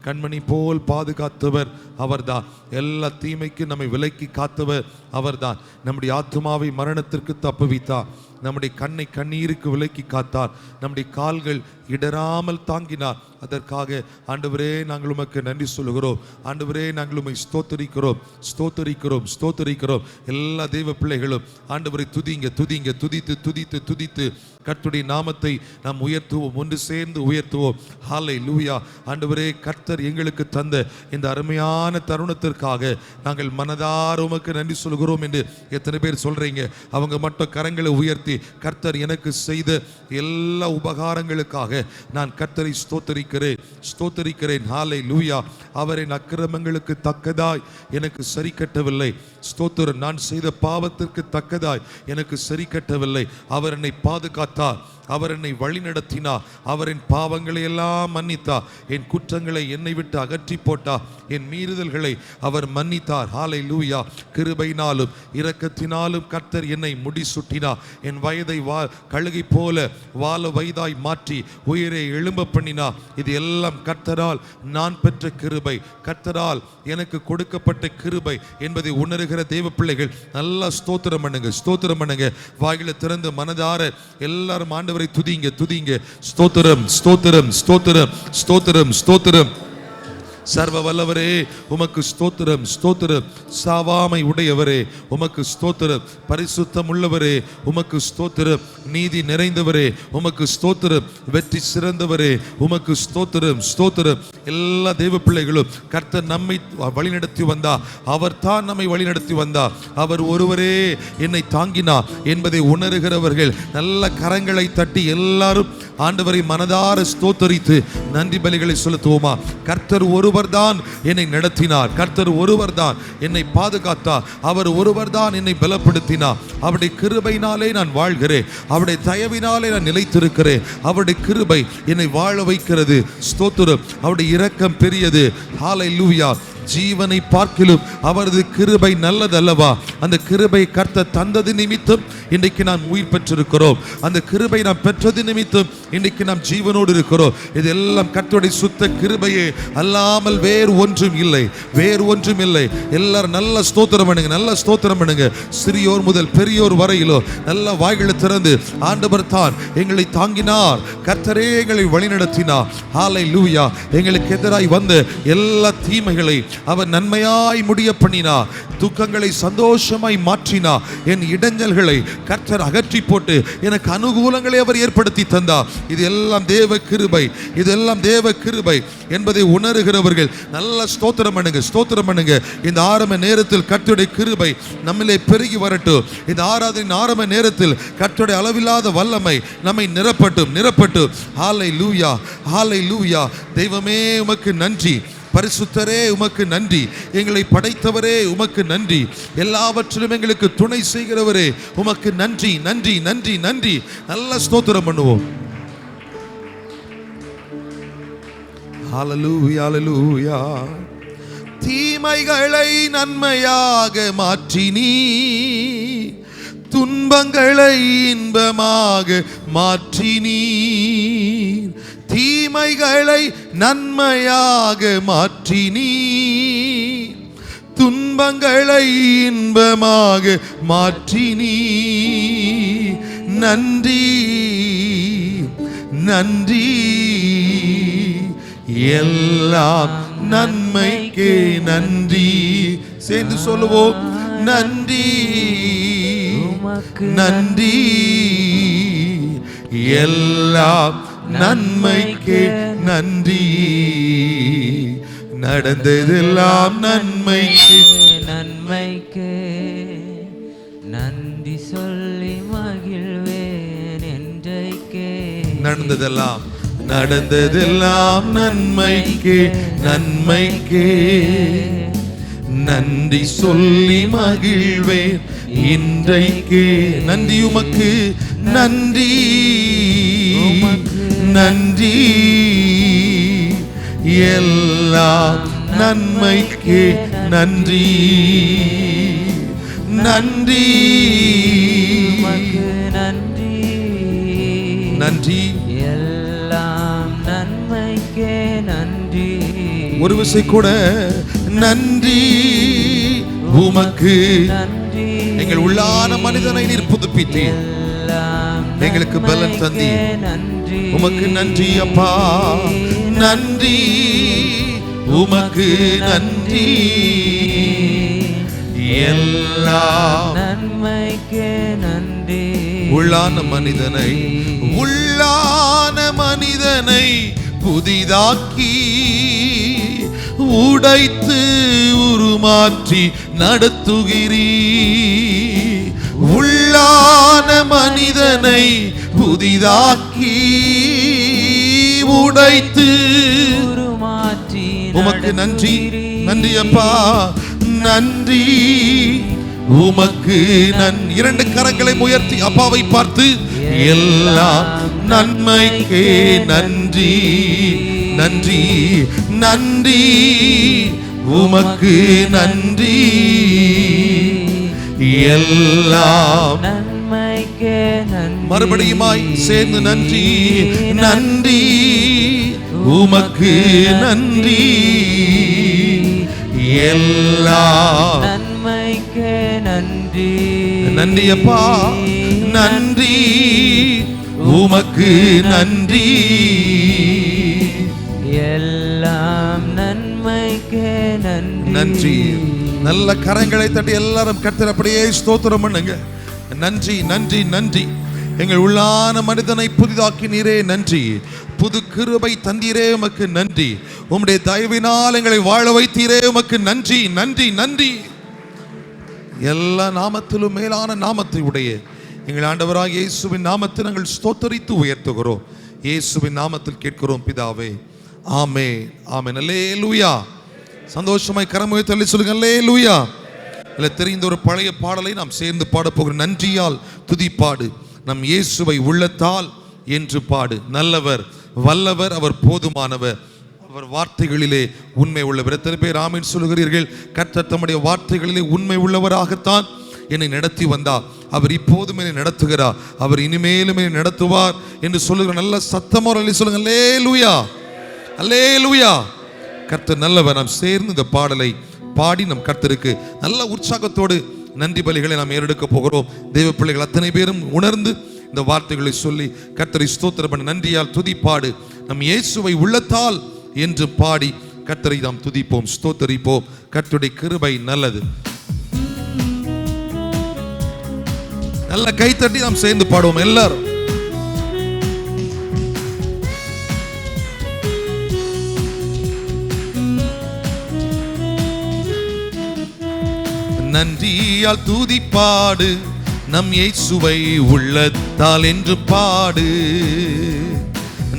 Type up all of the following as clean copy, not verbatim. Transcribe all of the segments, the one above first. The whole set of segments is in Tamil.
கண்மணி போல் பாதுகாத்தவர் அவர்தான். எல்லா தீமைக்கு நம்மை விலக்கி காத்தவர் அவர்தான். நம்முடைய ஆத்துமாவை மரணத்திற்கு தப்புவித்தார். நம்முடைய கண்ணை கண்ணீருக்கு விலக்கி காத்தார். நம்முடைய கால்கள் இடராமல் தாங்கினார். அதற்காக ஆண்டவரே நாங்கள் உமக்கு நன்றி சொல்லுகிறோம். ஆண்டவரே நாங்கள் உம்மை ஸ்தோத்தரிக்கிறோம், ஸ்தோத்தரிக்கிறோம், ஸ்தோத்தரிக்கிறோம். எல்லா தெய்வ பிள்ளைகளும் ஆண்டவரை துதிங்க, துதிங்க, துதித்து துதித்து துதித்து கர்த்தருடைய நாமத்தை நாம் உயர்த்துவோம், ஒன்று சேர்ந்து உயர்த்துவோம். ஹல்லேலூயா. ஆண்டவரே, கர்த்தர் எங்களுக்கு தந்த இந்த அருமையான தருணத்திற்காக நாங்கள் மனதார உமக்கு நன்றி சொல்கிறோம் என்று எத்தனை பேர் சொல்றீங்க? அவங்க மட்டும் கரங்களை உயர்த்தி, கர்த்தர் எனக்கு செய்த எல்லா உபகாரங்களுக்காக நான் கர்த்தரை ஸ்தோத்தரிக்கிறேன், ஸ்தோத்தரிக்கிறேன். ஹல்லேலூயா. அவரின் அக்கிரமங்களுக்கு தக்கதாய் எனக்கு சரி கட்டவில்லை. ஸ்தோத்திரம். நான் செய்த பாவத்திற்கு தக்கதாய் எனக்கு சரி கட்டவில்லை. அவர் என்னை பாதுகாத்தார், அவர் என்னை வழி நடத்தினார், அவரின் பாவங்களை எல்லாம் மன்னித்தார், என் குற்றங்களை என்னை விட்டு அகற்றி போட்டார், என் மீறுதல்களை அவர் மன்னித்தார். ஹல்லேலூயா. கிருபையினாலும் இரக்கத்தினாலும் கர்த்தர் என்னை முடிசூட்டினார். என் வயதை கழுகை போல வாழ வயதாய் மாற்றி உயிரை எழும்ப பண்ணினார். இது எல்லாம் கர்த்தரால் நான் பெற்ற கிருபை, கர்த்தரால் எனக்கு கொடுக்கப்பட்ட கிருபை என்பதை உணர்கிற தேவ பிள்ளைகள் நல்லா ஸ்தோத்திரம் பண்ணுங்க, ஸ்தோத்திரம் பண்ணுங்க. வாயில திறந்து மனதார எல்லாரும் ஆண்டவரை துதிங்க, துதிங்க. ஸ்தோத்திரம், ஸ்தோத்திரம், ஸ்தோத்திரம், ஸ்தோத்திரம், ஸ்தோத்திரம். சர்வ வல்லவரே உமக்கு ஸ்தோத்திரம், ஸ்தோத்திரம். சாவாமை உடையவரே உமக்கு ஸ்தோத்திரம். பரிசுத்தம் உள்ளவரே உமக்கு ஸ்தோத்திரம். நீதி நிறைந்தவரே உமக்கு ஸ்தோத்திரம். வெற்றி சிறந்தவரே உமக்கு ஸ்தோத்திரம், ஸ்தோத்திரம். எல்லா தெய்வ பிள்ளைகளும் கர்த்தர் நம்மை வழிநடத்தி வந்தார். அவர் தான் நம்மை வழிநடத்தி வந்தார். அவர் ஒருவரே என்னை தாங்கினார் என்பதை உணர்கிறவர்கள் நல்ல கரங்களை தட்டி எல்லாரும் ஆண்டவரை மனதார ஸ்தோத்தரித்து நன்றி பலிகளை செலுத்துவோமா? கர்த்தர் ஒருவர் தான் என்னை நடத்தினார், கர்த்தர் ஒருவர் தான் என்னை பாதுகாத்தார், அவர் ஒருவர் தான் என்னை பலப்படுத்தினார். அவருடைய கிருபையினாலே நான் வாழ்கிறேன், அவருடைய தயவினாலே நான் நிலைத்திருக்கிறேன். அவருடைய கிருபை என்னை வாழ வைக்கிறது. ஸ்தோத்திரம். அவருடைய இரக்கம் பெரியது. ஹல்லேலூயா. ஜீவனை பார்க்கிலும் அவரது கிருபை நல்லதல்லவா? அந்த கிருபை கர்த்தர் தந்தது நிமித்தம் இன்றைக்கு நாம் உயிர் பெற்றிருக்கிறோம். அந்த கிருபை நாம் பெற்றது நிமித்தம் இன்றைக்கு நாம் ஜீவனோடு இருக்கிறோம். இதெல்லாம் கர்த்தருடைய சுத்த கிருபையே அல்லாமல் வேறு ஒன்றும் இல்லை, வேறு ஒன்றும் இல்லை. எல்லாரும் நல்ல ஸ்தோத்திரம் பண்ணுங்க, நல்ல ஸ்தோத்திரம் பண்ணுங்க. சிறியோர் முதல் பெரியோர் வரையிலோ நல்ல வாய்களை திறந்து ஆண்டவர் தான் எங்களை தாங்கினார், கர்த்தரே எங்களை வழிநடத்தினார். ஹல்லேலூயா. எங்களுக்கு எதிராய் வந்த எல்லா தீமைகளை அவர் நன்மையாய் முடிய பண்ணினார், துக்கங்களை சந்தோஷமாய் மாற்றினார். என் இடைஞ்சல்களை கர்த்தர் அகற்றி போட்டு எனக்கு அனுகூலங்களை அவர் ஏற்படுத்தி தந்தார். இது எல்லாம் தேவ கிருபை, இதெல்லாம் தேவ கிருபை என்பதை உணர்கிறவர்கள் நல்ல ஸ்தோத்திரம் பண்ணுங்க, ஸ்தோத்திரம் பண்ணுங்க. இந்த ஆரம்ப நேரத்தில் கர்த்தருடைய கிருபை நம்மிலே பெருகி வரட்டும். இந்த ஆராதனை ஆரம்ப நேரத்தில் கர்த்தருடைய அளவில்லாத வல்லமை நம்மை நிரப்பட்டும், நிரப்பட்டும். ஹல்லேலூயா, ஹல்லேலூயா. தெய்வமே உமக்கு நன்றி, பரிசுத்தரே உமக்கு நன்றி, எங்களை படைத்தவரே உமக்கு நன்றி, எல்லாவற்றிலும் எங்களுக்கு துணை செய்கிறவரே உமக்கு நன்றி, நன்றி, நன்றி, நன்றி. நல்ல ஸ்தோத்திரம் பண்ணுவோம். ஹல்லேலூயா, ஹல்லேலூயா. தீமைகளை நன்மையாக மாற்றினீ, துன்பங்களை இன்பமாக மாற்றினீ. தீமைகளை நன்மையாக மாற்றினீ, துன்பங்களை இன்பமாக மாற்றினீ. நன்றி, நன்றி. எல்லாம் நன்மைக்கே நன்றி. சேர்ந்து சொல்லுவோம். நன்றி, நன்றி. எல்லாம் நன்மைக்கே நன்றி. நடந்ததெல்லாம் நன்மைக்கே, நன்மைக்கே நன்றி சொல்லி மகிழ்வேன் என்றைக்கே. நடந்ததெல்லாம், நடந்ததெல்லாம் நன்மைக்கே, நன்மைக்கே நன்றி சொல்லி மகிழ்வேன் இன்றைக்கே. நன்றி உமக்கு, நன்றி, நன்றி. எல்லாம் நன்மைக்கே நன்றி, நன்றி, நன்றி, நன்றி. எல்லாம் நன்மைக்கே நன்றி. ஒரு விசை கூட நன்றி உமக்கு. நன்றி. எங்கள் உள்ளான மனிதனை நீர் புதுப்பித்தீர், எங்களுக்கு பலன் தந்தி. உமக்கு நன்றி அப்பா, நன்றி உமக்கு நன்றி. எல்லாம் நன்மைக்கே நன்றி. உள்ளான மனிதனை புதிதாக்கி உடைத்து உருமாற்றி நடத்துகிறீ. உள்ளான மனிதனை புதிதாக்கி உடைத்து உருமாற்றி உமக்கு நன்றி. நன்றி அப்பா, நன்றி உமக்கு. இரண்டு கரங்களை உயர்த்தி அப்பாவை பார்த்து எல்லாம் நன்மைக்கே நன்றி, நன்றி, நன்றி உமக்கு நன்றி. எல்லாம் நன்மைக்கே நன்றி. மறுபடியுமாய் சேர்ந்து நன்றி, நன்றி உமக்கு நன்றி. எல்லாம் நன்மைக்கே நன்றி. நன்றி அப்பா, நன்றி உமக்கு நன்றி. எல்லாம் நன்மைக்கே நன்றி. நன்றி. நல்ல கரங்களை தட்டி எல்லாரும் கர்த்தரை அப்படியே ஸ்தோத்திரம் பண்ணுங்க. நன்றி, நன்றி, நன்றி. எங்கள் உள்ளான மனிதனை புதிதாக்கி நீரே நன்றி. புது கிருபை தந்தீரே உமக்கு நன்றி. உம்முடைய தயவினால் எங்களை வாழ வைத்தீரே உமக்கு நன்றி, நன்றி, நன்றி. எல்லா நாமத்திலும் மேலான நாமத்தை உடைய எங்கள் ஆண்டவராகிய இயேசுவின் நாமத்தை நாங்கள் ஸ்தோத்தரித்து உயர்த்துகிறோம். இயேசுவின் நாமத்தில் கேட்கிறோம் பிதாவே, ஆமென், ஆமென். அல்லேலூயா. சந்தோஷமாய் கரம் உயர்த்தி சொல்லுங்க அல்லேலூயா. இல்ல தெரிந்த ஒரு பழைய பாடலை நாம் சேர்ந்து பாட போகிறோம். நன்றியால் துதிப்பாடு, நம் இயேசுவை உள்ளத்தால் என்று பாடு. நல்லவர், வல்லவர், அவர் போதுமானவர், அவர் வார்த்தைகளிலே உண்மை உள்ளவர். எத்தனை பேர் ஆமென் சொல்லுகிறீர்கள்? கர்த்தர் தம்முடைய வார்த்தைகளிலே உண்மை உள்ளவராகத்தான் என்னை நடத்தி வந்தார். அவர் இப்போதும் என்னை நடத்துகிறார், அவர் இனிமேலும் என்னை நடத்துவார் என்று சொல்லுகிற நல்ல சத்தமாக சொல்லுங்க அல்லேலூயா, அல்லேலூயா. கர்த்தர் நல்லவர். நாம் சேர்ந்து இந்த பாடலை பாடி நம் கர்த்தருக்கு நல்ல உற்சாகத்தோடு நன்றி பலிகளை நாம் ஏறெடுக்க போகிறோம். தேவ பிள்ளைகள் அத்தனை பேரும் உணர்ந்து இந்த வார்த்தைகளை சொல்லி கர்த்தரை ஸ்தோத்திரம் பண்ண. நன்றியால் துதிப்பாடு, நம் இயேசுவை உள்ளத்தால் என்று பாடி கர்த்தரை நாம் துதிப்போம், ஸ்தோத்தரிப்போம். கர்த்தருடைய கிருபை நல்லது. நல்ல கைத்தட்டி நாம் சேர்ந்து பாடுவோம் எல்லாரும். நன்றியால் துதிப்பாடு, நம் இயேசுவை உள்ளத்தால் என்று பாடு.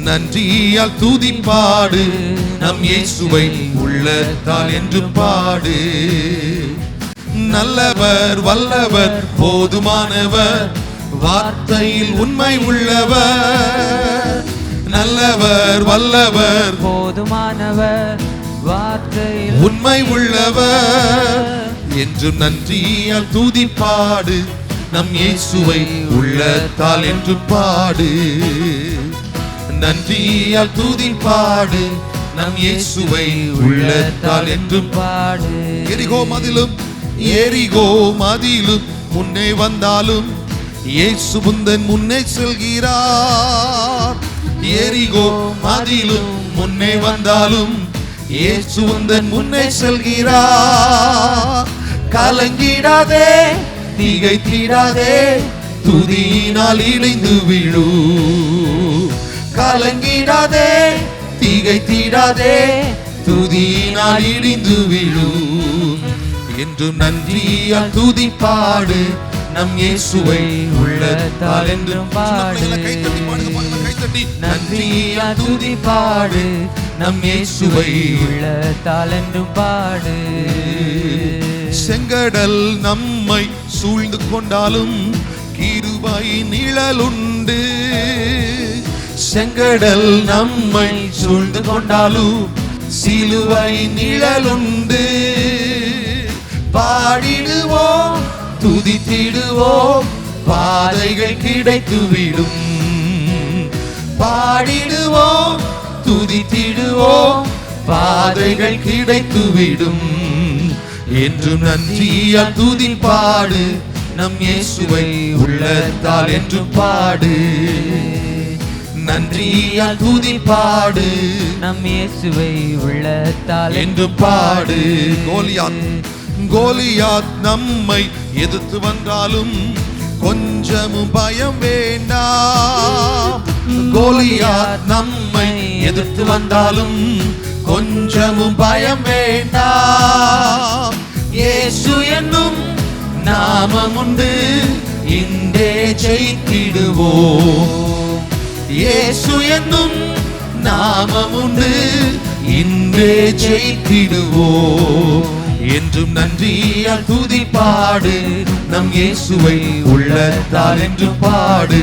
நன்றியால் துதிப்பாடு, நம் இயேசுவை உள்ளத்தால் என்று பாடு. நல்லவர், வல்லவர், போதுமானவர், வார்த்தையில் உண்மை உள்ளவர். நல்லவர், வல்லவர், போதுமானவர், வார்த்தையில் உண்மை உள்ளவர் என்று நன்றியால் துதிப்பாடு, நம் இயேசுவை உள்ளத்தால் என்று பாடு. நன்றியால் துதிப்பாடு, நம் இயேசுவை உள்ளத்தால் என்று பாடு. எரிகோ மதிலும், எரிகோ மதிலும் முன்னே வந்தாலும் இயேசு முந்தன் முன்னே செல்கிறார். எரிகோ மதிலும் முன்னே வந்தாலும் இயேசு முந்தன் முன்னே செல்கிறார். கலங்கிடாதே, திகைத்திடாதே, துதியினால் இணைந்து விழு. கலங்கிடாதே, திகைத்திடாதே, துதியினால் இணைந்து விழு. என்று நன்றியால் துதிப்பாடு, நம் இயேசுவை உள்ளத்தால் என்றும் பாடு. நன்றியால் துதிப்பாடு, நம் இயேசுவை உள்ளத்தால் என்றும் பாடு. செங்கடல் நம்மை சூழ்ந்து கொண்டாலும் கிருபை நிழலுண்டு. செங்கடல் நம்மை சூழ்ந்து கொண்டாலும் சிலுவை நிழலுண்டு. பாடிடுவோம், துதித்திடுவோம், பாதைகள் கிடைத்துவிடும். பாடிடுவோம், துதித்திடுவோம், பாதைகள் கிடைத்துவிடும். என்றும் நன்றியால் துதி பாடு, நம் இயேசுவை உள்ளத்தால் என்றும் பாடு. நன்றியால் துதி பாடு, நம் இயேசுவை உள்ளத்தால் என்று பாடு. கோலியாத் நம்மை எதிர்த்து வந்தாலும் கொஞ்சமும் பயம் வேண்டாம். கோலியாத் நம்மை எதிர்த்து வந்தாலும் கொஞ்சமும் பயம் வேண்டாம். இயேசு என்னும் நாமம் உண்டு, இன்றே ஜெயித்திடுவோம். இயேசு என்னும் நாமம் உண்டு, இன்றே ஜெயித்திடுவோம். என்றும் நன்றியால் துதி பாடு, நம் இயேசுவை உள்ளத்தால் என்று பாடு.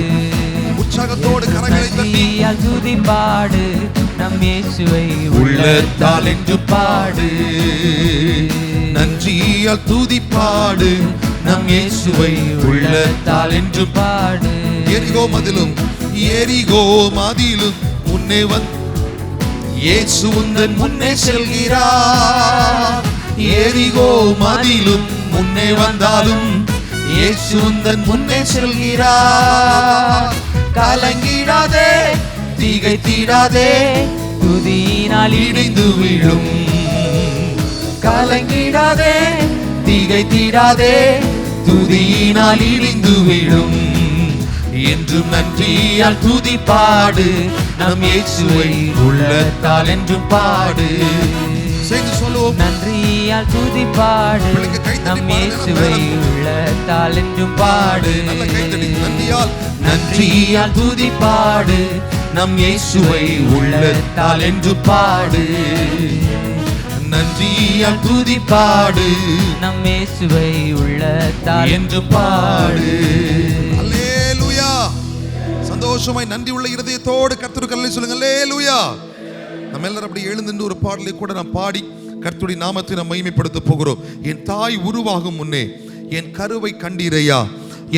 உற்சாகத்தோடு கரங்களை தட்டி துதி பாடு, நம் இயேசுவை உள்ளத்தால் என்று பாடு. நன்றியால் துதி பாடு, நம் இயேசுவை உள்ளத்தால் என்று பாடு. எரிகோ மதிலும் முன்னே வந்து இயேசு உந்தன் முன்னே செல்கிறார். எரிகோ மதிலும் முன்னே வந்தாலும் இயேசு உந்தன் முன்னே செல்கிறார். கலங்கிடாதே, திகைத்திடாதே, துதியினால் இணைந்து விழும். கலங்கிடாதே, திகைத்திடாதே, துதியினால் இணைந்து விழும். என்றும் நன்றியால் துதி பாடு, நம் இயேசுவை உள்ளத்தால் என்று பாடு. சேர்ந்து சொல்லுவோம். நன்றியால் துதி பாடு, நம் இயேசுவை உள்ளத்தால் என்று பாடு. நன்றியால் துதி பாடு, நம் இயேசுவை உள்ளத்தால் என்று பாடு. நன்றியால் துதி பாடு, நம் இயேசுவை உள்ளத்தால் என்று பாடு. அல்லேலூயா. சந்தோஷமாய் நன்றி உள்ள இருதயத்தோடு கர்த்தருக்கு அல்லேலூயா சொல்லுங்க. அல்லேலூயா. நம்ம எல்லாரும் அப்படி எழுந்து ஒரு பாடலை கூட நாம் பாடி கர்த்தருடைய நாமத்தை நாம் மகிமைப்படுத்த போகிறோம். என் தாய் உருவாகும் முன்னே என் கருவை கண்டீரையா,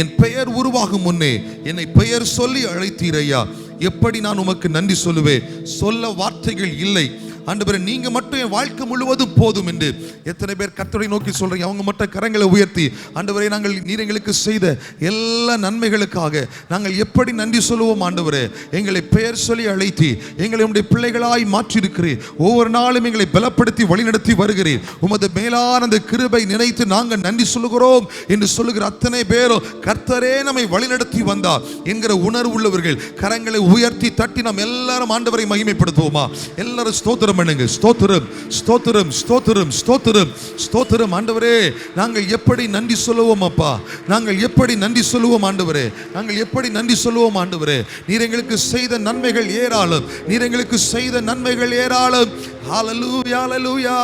என் பெயர் உருவாகும் முன்னே என்னை பெயர் சொல்லி அழைத்தீரையா. எப்படி நான் உமக்கு நன்றி சொல்லுவேன், சொல்ல வார்த்தைகள் இல்லை. ஆண்டவரே, நீங்க மட்டும் என் வாழ்க்கை முழுவதும் போதும் என்று எத்தனை பேர் கர்த்தரை நோக்கி சொல்றீங்க? அவங்க மட்டும் கரங்களை உயர்த்தி, ஆண்டவரே, நீர் எங்களுக்கு செய்த எல்லா நன்மைகளுக்காக நாங்கள் எப்படி நன்றி சொல்லுவோம். ஆண்டவரே, எங்களை பெயர் சொல்லி அழைத்தி எங்களை உம்முடைய பிள்ளைகளாய் மாற்றியிருக்கிறீர். ஒவ்வொரு நாளும் எங்களை பலப்படுத்தி வழிநடத்தி வருகிறீர். உமது மேலான அந்த கிருபை நினைத்து நாங்கள் நன்றி சொல்லுகிறோம் என்று சொல்லுகிற அத்தனை பேரும் கர்த்தரே நம்மை வழிநடத்தி வந்தார் என்கிற உணர்வு உள்ளவர்கள் கரங்களை உயர்த்தி தட்டி நாம் எல்லாரும் ஆண்டவரை மகிமைப்படுத்துவோமா? எல்லாரும் ஸ்தோத்திரம் பண்ணுங்க. ஸ்தோத்திரம், ஸ்தோத்திரம், ஸ்தோத்திரம், ஸ்தோத்திரம், ஸ்தோத்திரம். ஆண்டவரே, நாங்கள் எப்படி நன்றி சொல்லுவோம் அப்பா? நாங்கள் எப்படி நன்றி சொல்லுவோம் ஆண்டவரே? நாங்கள் எப்படி நன்றி சொல்லுவோம் ஆண்டவரே? நீர் எங்களுக்கு செய்த நன்மைகள் ஏராளம், நீர் எங்களுக்கு செய்த நன்மைகள் ஏராளம். ஹல்லேலூயா, ஹல்லேலூயா.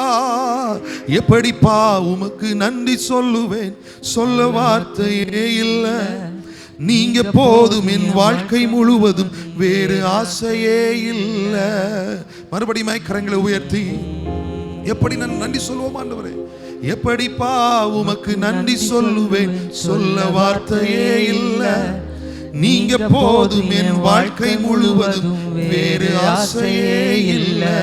எப்படிப்பா உமக்கு நன்றி சொல்லுவேன், சொல்ல வார்த்தையே இல்லை. நீங்க போதும், என் வாழ்க்கை முழுவதும் வேறு ஆசையே இல்லை. மறுபடியும் கரங்களை உயர்த்தி எப்படி நான் நன்றி சொல்லுவோம் ஆண்டவரே? எப்படிப்பா உமக்கு நன்றி சொல்லுவேன், சொல்ல வார்த்தையே இல்லை. நீங்க போதும், என் வாழ்க்கை முழுவதும் வேறு ஆசையே இல்லை.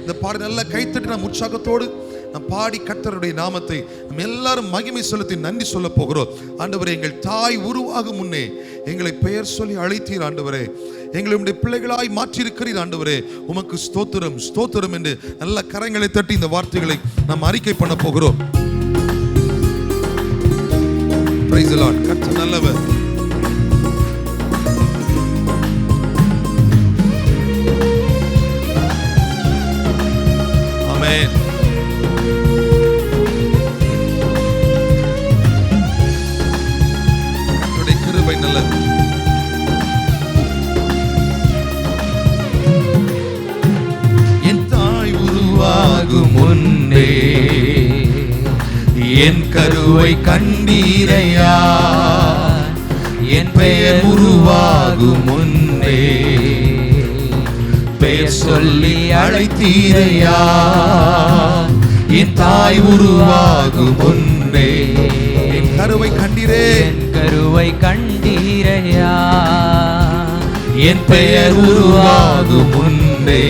இந்த பாடல் நல்லா கைத்தட்டி நாம் உற்சாகத்தோடு நாம் பாடி கர்த்தருடைய நாமத்தை நம்ம எல்லாரும் மகிமை செலுத்தி நன்றி சொல்ல போகிறோம். ஆண்டவரே, எங்கள் தாய் உருவாகும் முன்னே எங்களை பெயர் சொல்லி அழைத்தீர் ஆண்டவரே. எங்களை உம்முடைய பிள்ளைகளாய் மாற்றியிருக்கிறீர் ஆண்டவரே. உமக்கு ஸ்தோத்திரம், ஸ்தோத்திரம் என்று நல்ல கரங்களை தட்டி இந்த வார்த்தைகளை நாம் அறிக்கை பண்ண போகிறோம். Price the Lord. கர்த்தர் நல்லவர். ஆமென். கர்த்தருடைய கிருபை நல்லது. என் தாய் உருவாகும் முன்னே என் கருவை கண்டீரையா, என் பெயர் உருவாகும் முன்னே பெயர் சொல்லி அழைத்தீரையா. என் தாய் உருவாகும் முன்னே என் கருவை கண்டீரே, என் கருவை கண்டீரையா. என் பெயர் உருவாகும் முன்னே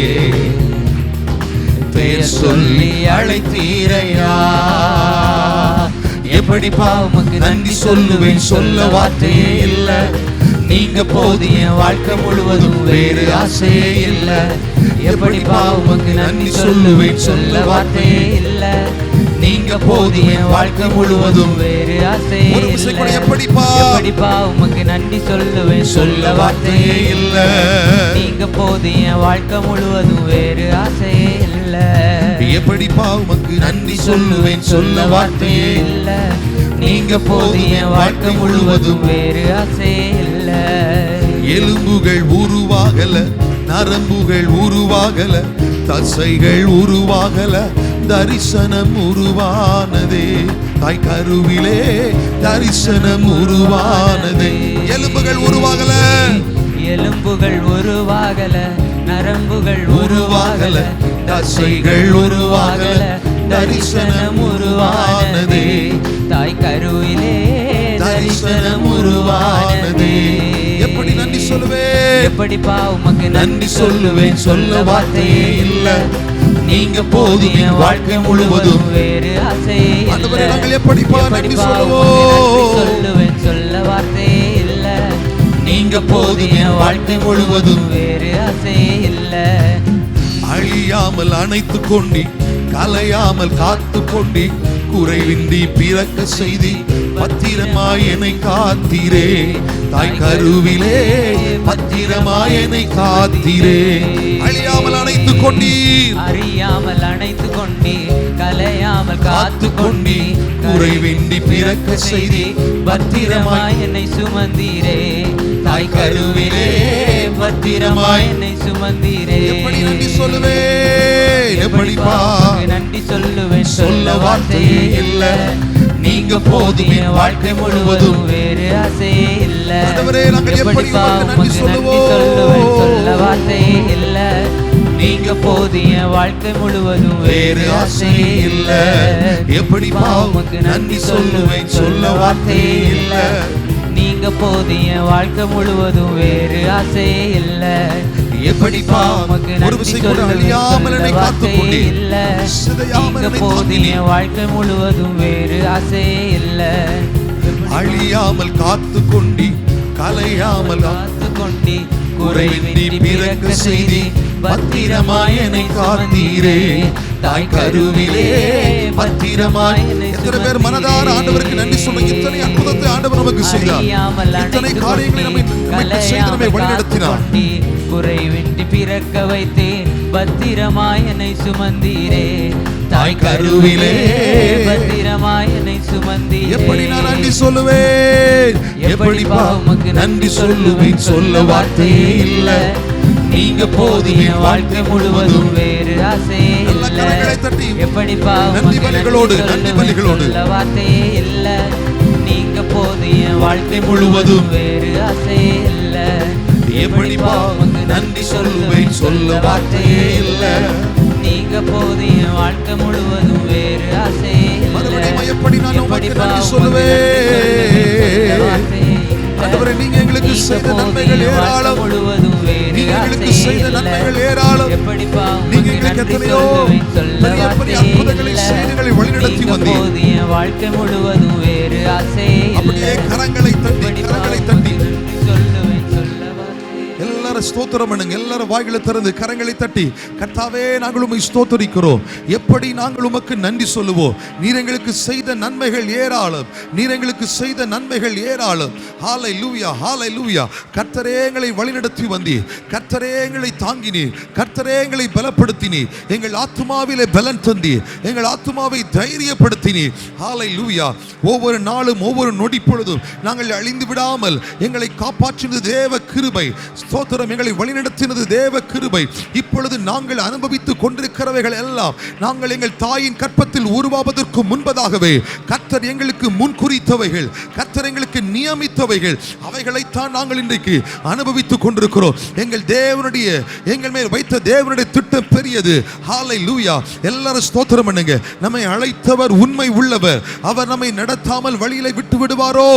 பெயர் சொல்லி அழைத்தீரையா. எப்படிப்பா உமக்கு நன்றி சொல்லுவேன், சொல்ல வார்த்தையே இல்ல. நீங்க போதிய வாழ்க்கை முழுவதும் வேறு ஆசையே இல்ல. எப்படிப்பா உமக்கு நன்றி சொல்லுவேன், சொல்ல வார்த்தையே இல்ல. நீங்க போதிய வாழ்க்கை முழுவதும் வேறு ஆசையே இல்ல. எப்படிப்பா உமக்கு நன்றி சொல்லுவேன், சொல்ல வார்த்தையே இல்ல. நீங்க போதிய வாழ்க்கை முழுவதும் வேறு ஆசையே இல்ல. எப்படிப்பா உமக்கு நன்றி சொல்லுவேன், சொல்ல வார்த்தையே இல்ல. நீங்க போதிய வாழ்க்கை முழுவதும் வேறு ஆசையே இல்ல. எலும்புகள் உருவாகல, நரம்புகள் உருவாகல, தசைகள் உருவாகல, தரிசனம் உருவானதே. தாய் கருவிலே தரிசனம் உருவானதே. எலும்புகள் உருவாகல, எலும்புகள் உருவாகல, நரம்புகள் உருவாகல, தசைகள் உருவாகல, தரிசனம் உருவானதே. தாய் கருவிலே தரிசனம் உருவானதே. எப்படி நன்றி சொல்லுவேன், எப்படிப்பா உமக்கு நன்றி சொல்லுவேன், சொல்ல வார்த்தையே இல்ல. நீங்க போதிய வாழ்க்கை முழுவதும் வேறு ஆசையே இல்ல. நாங்கள் எப்படிப்பா நன்றி சொல்லுவேன், சொல்ல வார்த்தையே இல்ல. நீங்க போதிய வாழ்க்கை முழுவதும் வேறு ஆசையே இல்ல. அழியாமல் அணைத்து கொண்டி, கலையாமல் காத்து கொண்டி, குறைவின்றி பிறக்க செய்தி பத்திரமாய் என்னை காத்தீரே. தாய் கருவிலே பத்திரமாய் என்னை காத்தீரே. அழியாமல் அணைத்து கொண்டீர், அறியாமல் அணைத்து கொண்டீர், கலையாமல் காத்து கொண்டீர், குறைவின்றி பிறக்க செய்தி பத்திரமாய் என்னை சுமந்தீரே. தாய் கருவிலே பத்திரமாய் என்னை சுமந்தீரே. எப்படி நன்றி சொல்லுவேன், எப்படிப்பா நன்றி சொல்லுவேன், சொல்ல வார்த்தையே இல்ல. நீங்க போதிய வாழ்க்கை முழுவதும் வேறு ஆசையே இல்ல. எப்படிப்பா உமக்கு நன்றி சொல்லுவேன், சொல்ல வார்த்தையே இல்ல. நீங்க போதிய வாழ்க்கை முழுவதும் வேறு ஆசையே இல்ல. எப்படிப்பா உமக்கு நன்றி சொல்லுவேன், சொல்ல வார்த்தையே இல்ல. நீங்க போதிய வாழ்க்கை முழுவதும் வேறு ஆசையே இல்ல. எப்படிப்பா உமக்கு நன்றி சொல்லுவேன், சொல்ல வார்த்தையே இல்ல. நீங்க போதிய வாழ்க்கை முழுவதும் வேறு ஆசையே இல்ல. அழியாமல் காத்து கொண்டி, கலையாமல் காத்து கொண்டி, குறைவின்றி பிறக்க செய்தி பத்திரமாய் என்னை காத்தீரே. தாய் கருவிலே பத்திரமாய் என்னை. எத்தனை பேர் மனதார ஆண்டவருக்கு நன்றி சொல்லுங்க. இத்தனை அற்புதத்தை ஆண்டவர் நமக்கு செய்தார், இத்தனை காரியங்களை நம்மை வழிநடத்தினார். குறைவின்றி பிறக்க வைத்தேன், பத்திரமாய் என்னை சுமந்தீரே. தாய் கருவிலே பத்திரமாய் என்னை சுமந்தீரே. எப்படி நான் நன்றி சொல்லுவேன், எப்படிப்பா உமக்கு நன்றி சொல்லுவேன், சொல்ல வார்த்தையே இல்ல. நீங்க போதிய வாழ்க்கை முழுவதும் வேறு ஆசையே இல்ல. எப்படிப்பா நன்றி பலிகளோடு, நன்றி பலிகளோடு சொல்ல வார்த்தையே இல்ல. நீங்க போதிய வாழ்க்கை முழுவதும் வேறு ஆசையே இல்ல. எப்படிப்பா உமக்கு நன்றி சொல்லுவேன், சொல்ல வார்த்தையே இல்ல. நீங்க போதிய வாழ்க்கை முழுவதும் வேறு ஆசையே இல்ல. எப்படி நான் உமக்கு நன்றி சொல்லுவேன். ஆண்டவரே, நீங்க எங்களுக்கு செய்த நன்மைகள் ஏராளம், நீங்க எங்களுக்கு செய்த நன்மைகள் ஏராளம். நீங்க எங்களுக்கு எத்தனையோ பெரிய அற்புதங்களை செய்திகளை வழிநடத்தி வந்தீர். வாழ்க்கை முழுவதும் வேறு ஆசையே அப்படியே கரங்களை தட்டி, கரங்களை தட்டி சொல்லுவேன், சொல்ல எல்லாரும் ஸ்தோத்திரம் பண்ணுங்க. எல்லாரும் வாய்களை திறந்து கரங்களை தட்டி, கர்த்தாவே நாங்கள் உம்மை ஸ்தோத்திரிக்கிறோம். எப்படி நாங்கள் உமக்கு நன்றி சொல்லுவோம். நீர் எங்களுக்கு செய்த நன்மைகள் ஏராளம், நீர் எங்களுக்கு செய்த நன்மைகள் ஏராளம். ஹல்லேலூயா, ஹல்லேலூயா. கர்த்தரே எங்களை வழிநடத்தி வந்தீர், கர்த்தரே எங்களை தாங்கினீர், கர்த்தரே எங்களை பலப்படுத்தினீர், எங்கள் ஆத்துமாவிலே பலன் தந்தீர், எங்கள் ஆத்துமாவை தைரியப்படுத்தினீர். ஹல்லேலூயா. ஒவ்வொரு நாளும் ஒவ்வொரு நொடி பொழுதும் நாங்கள் அழிந்து விடாமல் எங்களை காப்பாற்றினது தேவ கிருபை. ஸ்தோத்திரம். எங்களை வழிநடத்தினது தேவ கிருபை. இப்பொழுது நாங்கள் அனுபவித்துக் கொண்டிருக்கிறவைகள் எல்லாம் நாங்கள் எங்கள் தாயின் கற்பத்தில் உருவாவதற்கு முன்பதாகவே கர்த்தர் எங்களுக்கு முன்குறித்தவைகள், கர்த்தர் எங்களுக்கு நியமித்தவைகள், அவைகளைத்தான் நாங்கள் இன்றைக்கு அனுபவித்துக் கொண்டிருக்கிறோம். எங்கள் தேவனுடைய, எங்கள் மேல் வைத்த தேவனுடைய திட்டம் பெரியது. ஹல்லேலூயா. எல்லாரும் ஸ்தோத்திரம் பண்ணுங்க. நம்மை அழைத்தவர் உண்மை உள்ளவர். அவர் நம்மை நடத்தாமல் வழியில விட்டு விடுவாரோ?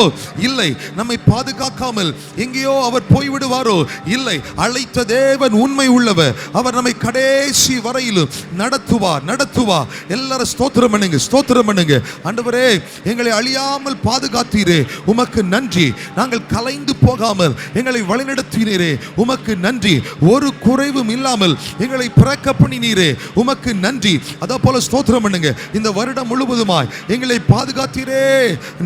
இல்லை. நம்மை பாதுகாக்காமல் எங்கேயோ அவர் போய்விடுவாரோ? இல்லை. அழைத்த தேவன் உண்மை உள்ளவர். அவர் நம்மை கடைசி வரையிலும் நடத்துவார். எல்லாரும் ஸ்தோத்திரம் பண்ணுங்க, ஸ்தோத்திரம் பண்ணுங்க. ஆண்டவரே, எங்களை அழியாமல் பாதுகாத்தீரே, உமக்கு நன்றி. நாங்கள் கலைந்து போகாமல் எங்களை வழிநடத்தினீரே, உமக்கு நன்றி. ஒரு குறைவும் இல்லாமல் எங்களை பிறக்க பண்ணினீரே, உமக்கு நன்றி. அதே போல ஸ்தோத்திரம் பண்ணுங்க. இந்த வருடம் முழுவதுமாய் எங்களை பாதுகாத்தீரே,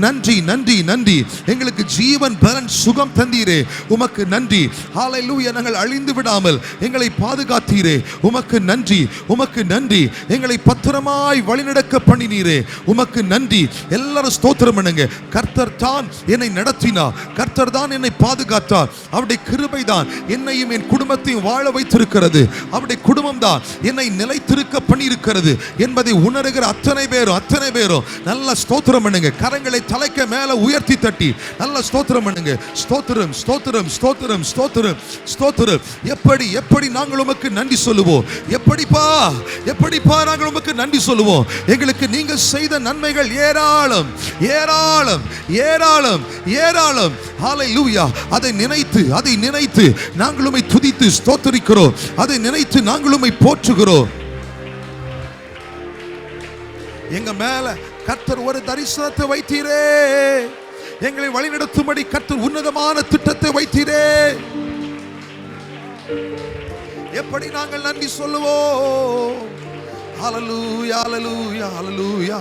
நன்றி நன்றி நன்றி. எங்களுக்கு ஜீவன் பலன் சுகம் தந்தீரே, உமக்கு நன்றி. ஹல்லேலூயா. நாங்கள் அழிந்து விடாமல் எங்களை பாதுகாத்தீரே, உமக்கு நன்றி, உமக்கு நன்றி. எங்களை பத்திரமாய் வழிநடக்க பண்ணினீரே, உமக்கு நன்றி. எல்லாரும் ஸ்தோத்திரம் பண்ணுங்க. கர்த்தர் தான் என்னை நடத்தினார், கர்த்தர் தான் என்னை பாதுகாத்தார். அவருடைய கிருபை தான் என்னையும் என் குடும்பத்தையும் வாழ வைத்திருக்கிறது. அவருடைய குடும்பம் தான் என்னை நிலைத்திருக்க பண்ணியிருக்கிறது என்பதை உணர்கிற அத்தனை பேரும் நல்ல ஸ்தோத்திரம் பண்ணுங்க. கரங்களை தலைக்க மேல உயர்த்தி தட்டி நல்ல ஸ்தோத்திரம் பண்ணுங்க. ஸ்தோத்திரம் ஸ்தோத்திரம் ஸ்தோத்திரம் ஸ்தோத்திரம் ஸ்தோத்திரம். எப்படி நாங்கள் உமக்கு நன்றி சொல்லுவோம்? எப்படிப்பா நாங்கள் உமக்கு நன்றி சொல்லுவோம்? எங்களுக்கு நீங்க செய்த நன்மைகள் ஏராளம் ஏராளம் ஏராளம் ஏராளம். ஹல்லேலூயா. அதை நினைத்து நாங்கள் உம்மை துதித்து ஸ்தோத்திரிக்கிறோம். அதை நினைத்து நாங்கள் உம்மை போற்றுகிறோம். எங்க மேல கர்த்தர் ஒரு தரிசனத்தை வைத்தீரே, எங்களை வழிநடத்தும்படி கர்த்தர் உன்னதமான திட்டத்தை வைத்தீரே. எப்படி நாங்கள் நன்றி சொல்லுவோம்? ஹல்லேலூயா ஹல்லேலூயா ஹல்லேலூயா.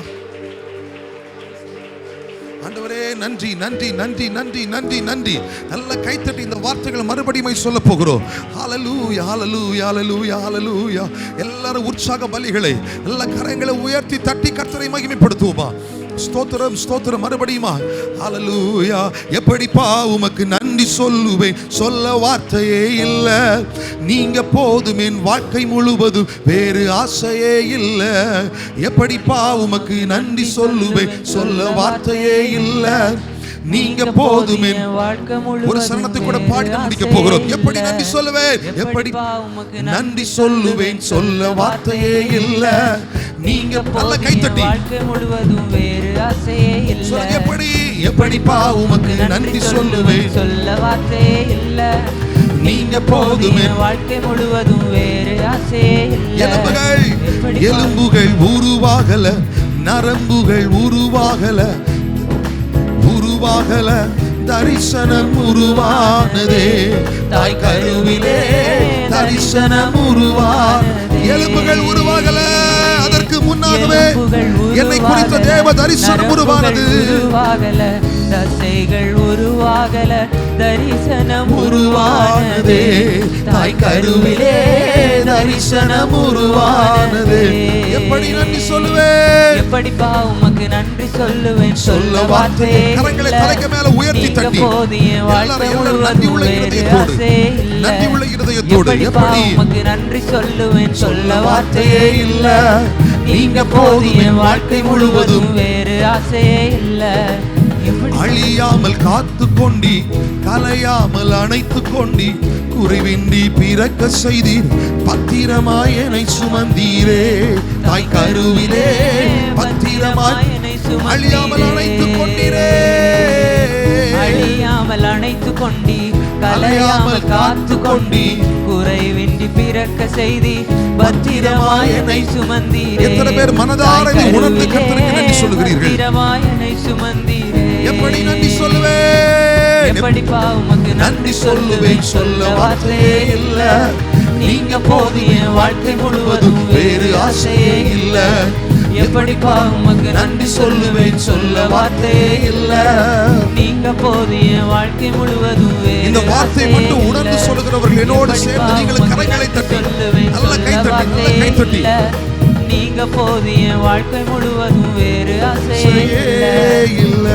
ஆண்டவரே, நன்றி நன்றி நன்றி நன்றி நன்றி நன்றி. நல்ல கைத்தட்டி இந்த வார்த்தைகளை மறுபடியும் சொல்ல போகிறோம். ஹல்லேலூயா ஹல்லேலூயா ஹல்லேலூயா ஹல்லேலூயா. எல்லாரும் உற்சாக பலிகளை நல்ல கரங்களை உயர்த்தி தட்டி கர்த்தரை மகிமைப்படுத்துவோமா? ஸ்தோத்திரம் ஸ்தோத்திரம். மறுபடியுமா ஹல்லேலூயா. எப்படிப்பா உமக்கு நன்றி சொல்லுவேன், சொல்ல வார்த்தையே இல்ல. நீங்க போதும் என் வாழ்க்கை முழுவதும், வேறு ஆசையே இல்ல. எப்படிப்பா உமக்கு நன்றி சொல்லுவேன், சொல்ல வார்த்தையே இல்ல. நீங்க போதுமே. ஒரு சரணத்தை கூட பாடி முடிக்க போகிறோம். எப்படி நன்றி சொல்லுவேன், எப்படி நன்றி சொல்லுவேன், சொல்ல வார்த்தையே இல்ல. நீங்க நல்ல கைத்தட்டி வாழ்க்கை முழுவதும் வேறு ஆசையே இல்ல. எப்படிப்பா உமக்கு நன்றி சொல்லுவேன், சொல்ல வார்த்தையே இல்ல. நீங்க போதுமே. வாழ்க்கை முழுவதும் வேறு ஆசையே இல்ல. எலும்புகள் உருவாகல, நரம்புகள் உருவாகல, தரிசனம் உருவானதே. தாய் கருவிலே தரிசனம் உருவானதே. எலும்புகள் உருவாகல, அதற்கு முன்னாகவே என்னை குறித்த தேவ தரிசனம் உருவானது. தசைகள் உருவாகல, தரிசனம் உருவானதே. தாய் கருவிலே தரிசனம் உருவானதே. எப்படி நன்றி சொல்லுவேன், எப்படிப்பா உமக்கு நன்றி சொல்லுவேன், சொல்ல வார்த்தையே இல்ல. கரங்களை தலைக்கு மேல உயர்த்தி தட்டி எல்லாரும் நன்றி உள்ள இதயத்தோடு எப்படி உமக்கு நன்றி சொல்லுவேன், சொல்ல வார்த்தையே இல்ல. நீங்க போதும் என் வாழ்க்கை முழுவதும், வேறு ஆசையே இல்ல. அழியாமல் காத்து கொண்டி, கலையாமல் அணைத்து கொண்டி, குறைவின்றி பிறக்க செய்தீர், பத்திரமாய் என்னை சுமந்தீரே. தாய் கருவிலே பத்திரமாய் அழியாமல் அணைத்து கொண்டீரே. அழியாமல் அணைத்து கொண்டி, கலையாமல் காத்து கொண்டி, குறைவின்றி பிறக்க செய்தி, பத்திரமாய் என்னை சுமந்தீரே. எத்தனை பேர் மனதார உணர்ந்து கர்த்தருக்கு நன்றி சொல்கிறீர்கள்? பத்திரமாய் என்னை சுமந்தீரே. எப்படி நன்றி சொல்லுவேன், எப்படிப்பா உமக்கு நன்றி சொல்லுவேன், சொல்ல வார்த்தையே இல்ல. நீங்க போதும் என் வாழ்க்கை முழுவதும், வேறு ஆசையே இல்ல. எப்படிப்பா உமக்கு நன்றி சொல்லுவேன், சொல்ல வார்த்தையே இல்ல. நீங்க போதும் என் வாழ்க்கை முழுவதும். இந்த வார்த்தை மட்டும் உணர்ந்து சொல்லுகிறவர்கள் என்னோடு சேர்ந்து நீங்கள் கரங்களை தட்டி நல்ல கைத்தட்டி. நீங்க போதும் என் வாழ்க்கை முழுவதும், வேறு ஆசையே இல்ல.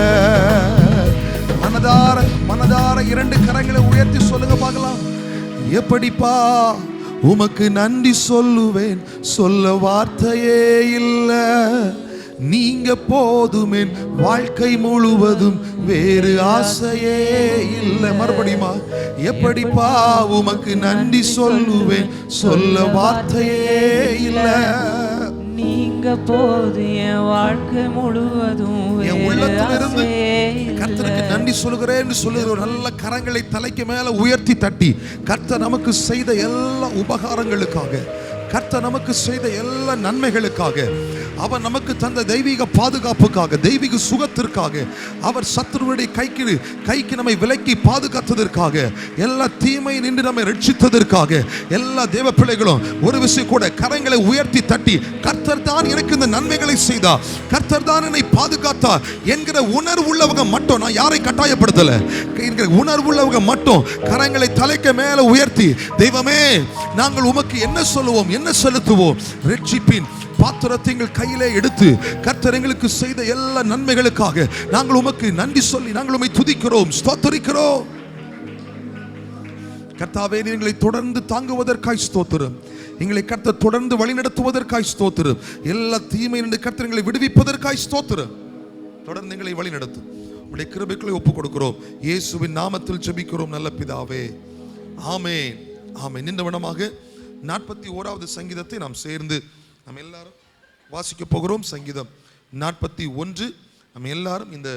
மனதார இரண்டு கரங்களை உயர்த்தி சொல்லுங்க பார்க்கலாம். எப்படிப்பா உமக்கு நன்றி சொல்லுவேன், சொல்ல வார்த்தையே இல்ல. நீங்க போதுமே வாழ்க்கை முழுவதும், வேறு ஆசையே இல்ல. மறுபடியுமா, எப்படிப்பா உமக்கு நன்றி சொல்லுவேன், சொல்ல வார்த்தையே இல்ல. நீங்க போது என் வாழ்க்கை முழுவதும், என் உள்ளத்திலிருந்து உடம்பு. கர்த்தருக்கு நன்றி சொல்லுகிறேன் என்று சொல்லுகிற நல்ல கரங்களை தலைக்கு மேல உயர்த்தி தட்டி கர்த்தர் நமக்கு செய்த எல்லா உபகாரங்களுக்காக, கர்த்தர் நமக்கு செய்த எல்லா நன்மைகளுக்காக, அவர் நமக்கு தந்த தெய்வீக பாதுகாப்புக்காக, தெய்வீக சுகத்திற்காக, அவர் சத்துருவுடைய கைக்கு நம்மை விலக்கி பாதுகாத்ததற்காக, எல்லா தீமை நின்று நம்மை ரட்சித்ததற்காக, எல்லா தேவ பிள்ளைகளும் ஒரு விஷயம் கூட கரங்களை உயர்த்தி தட்டி கர்த்தர் தான் எனக்கு இந்த நன்மைகளை செய்தார், கர்த்தர் தான் என்னை பாதுகாத்தார் என்கிற உணர்வு உள்ளவங்க மட்டும், நான் யாரை கட்டாயப்படுத்தல, என்கிற உணர்வு உள்ளவங்க மட்டும் கரங்களை தலைக்கு மேல உயர்த்தி, தெய்வமே நாங்கள் உமக்கு என்ன சொல்லுவோம், என்ன செலுத்துவோம், ரட்சிப்பின் பாத்திரத்தை எங்கள் கையிலே எடுத்து கர்த்தர் எங்களுக்கு செய்த எல்லா நன்மைகளுக்காக நாங்கள் உமக்கு நன்றி சொல்லி நாங்கள் உம்மை துதிக்கிறோம், ஸ்தோத்திரிக்கிறோம். கர்த்தாவே, எங்களை தொடர்ந்து தாங்குவதற்காய் ஸ்தோத்திரம், எங்களை கர்த்தர் தொடர்ந்து வழிநடத்துவதற்காய் ஸ்தோத்திரம், எல்லா தீமையிலிருந்து கர்த்தர் எங்களை விடுவிப்பதற்காய் ஸ்தோத்திரம். தொடர்ந்து எங்களை வழிநடத்தும் உம்முடைய கிருபைக்குள்ளே ஒப்புக் கொடுக்கிறோம். இயேசுவின் நாமத்தில் ஜெபிக்கிறோம் நல்ல பிதாவே, ஆமென், ஆமென். இந்த வண்ணமாக 41வது சங்கீதத்தை நாம் சேர்ந்து நம்ம எல்லாரும் வாசிக்க போகிறோம். சங்கீதம் 41. நம்ம எல்லாரும் இந்த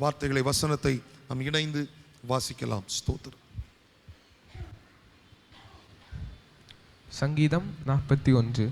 வார்த்தைகளை, வசனத்தை நாம் இணைந்து வாசிக்கலாம். ஸ்தோத்திரம். சங்கீதம் 41.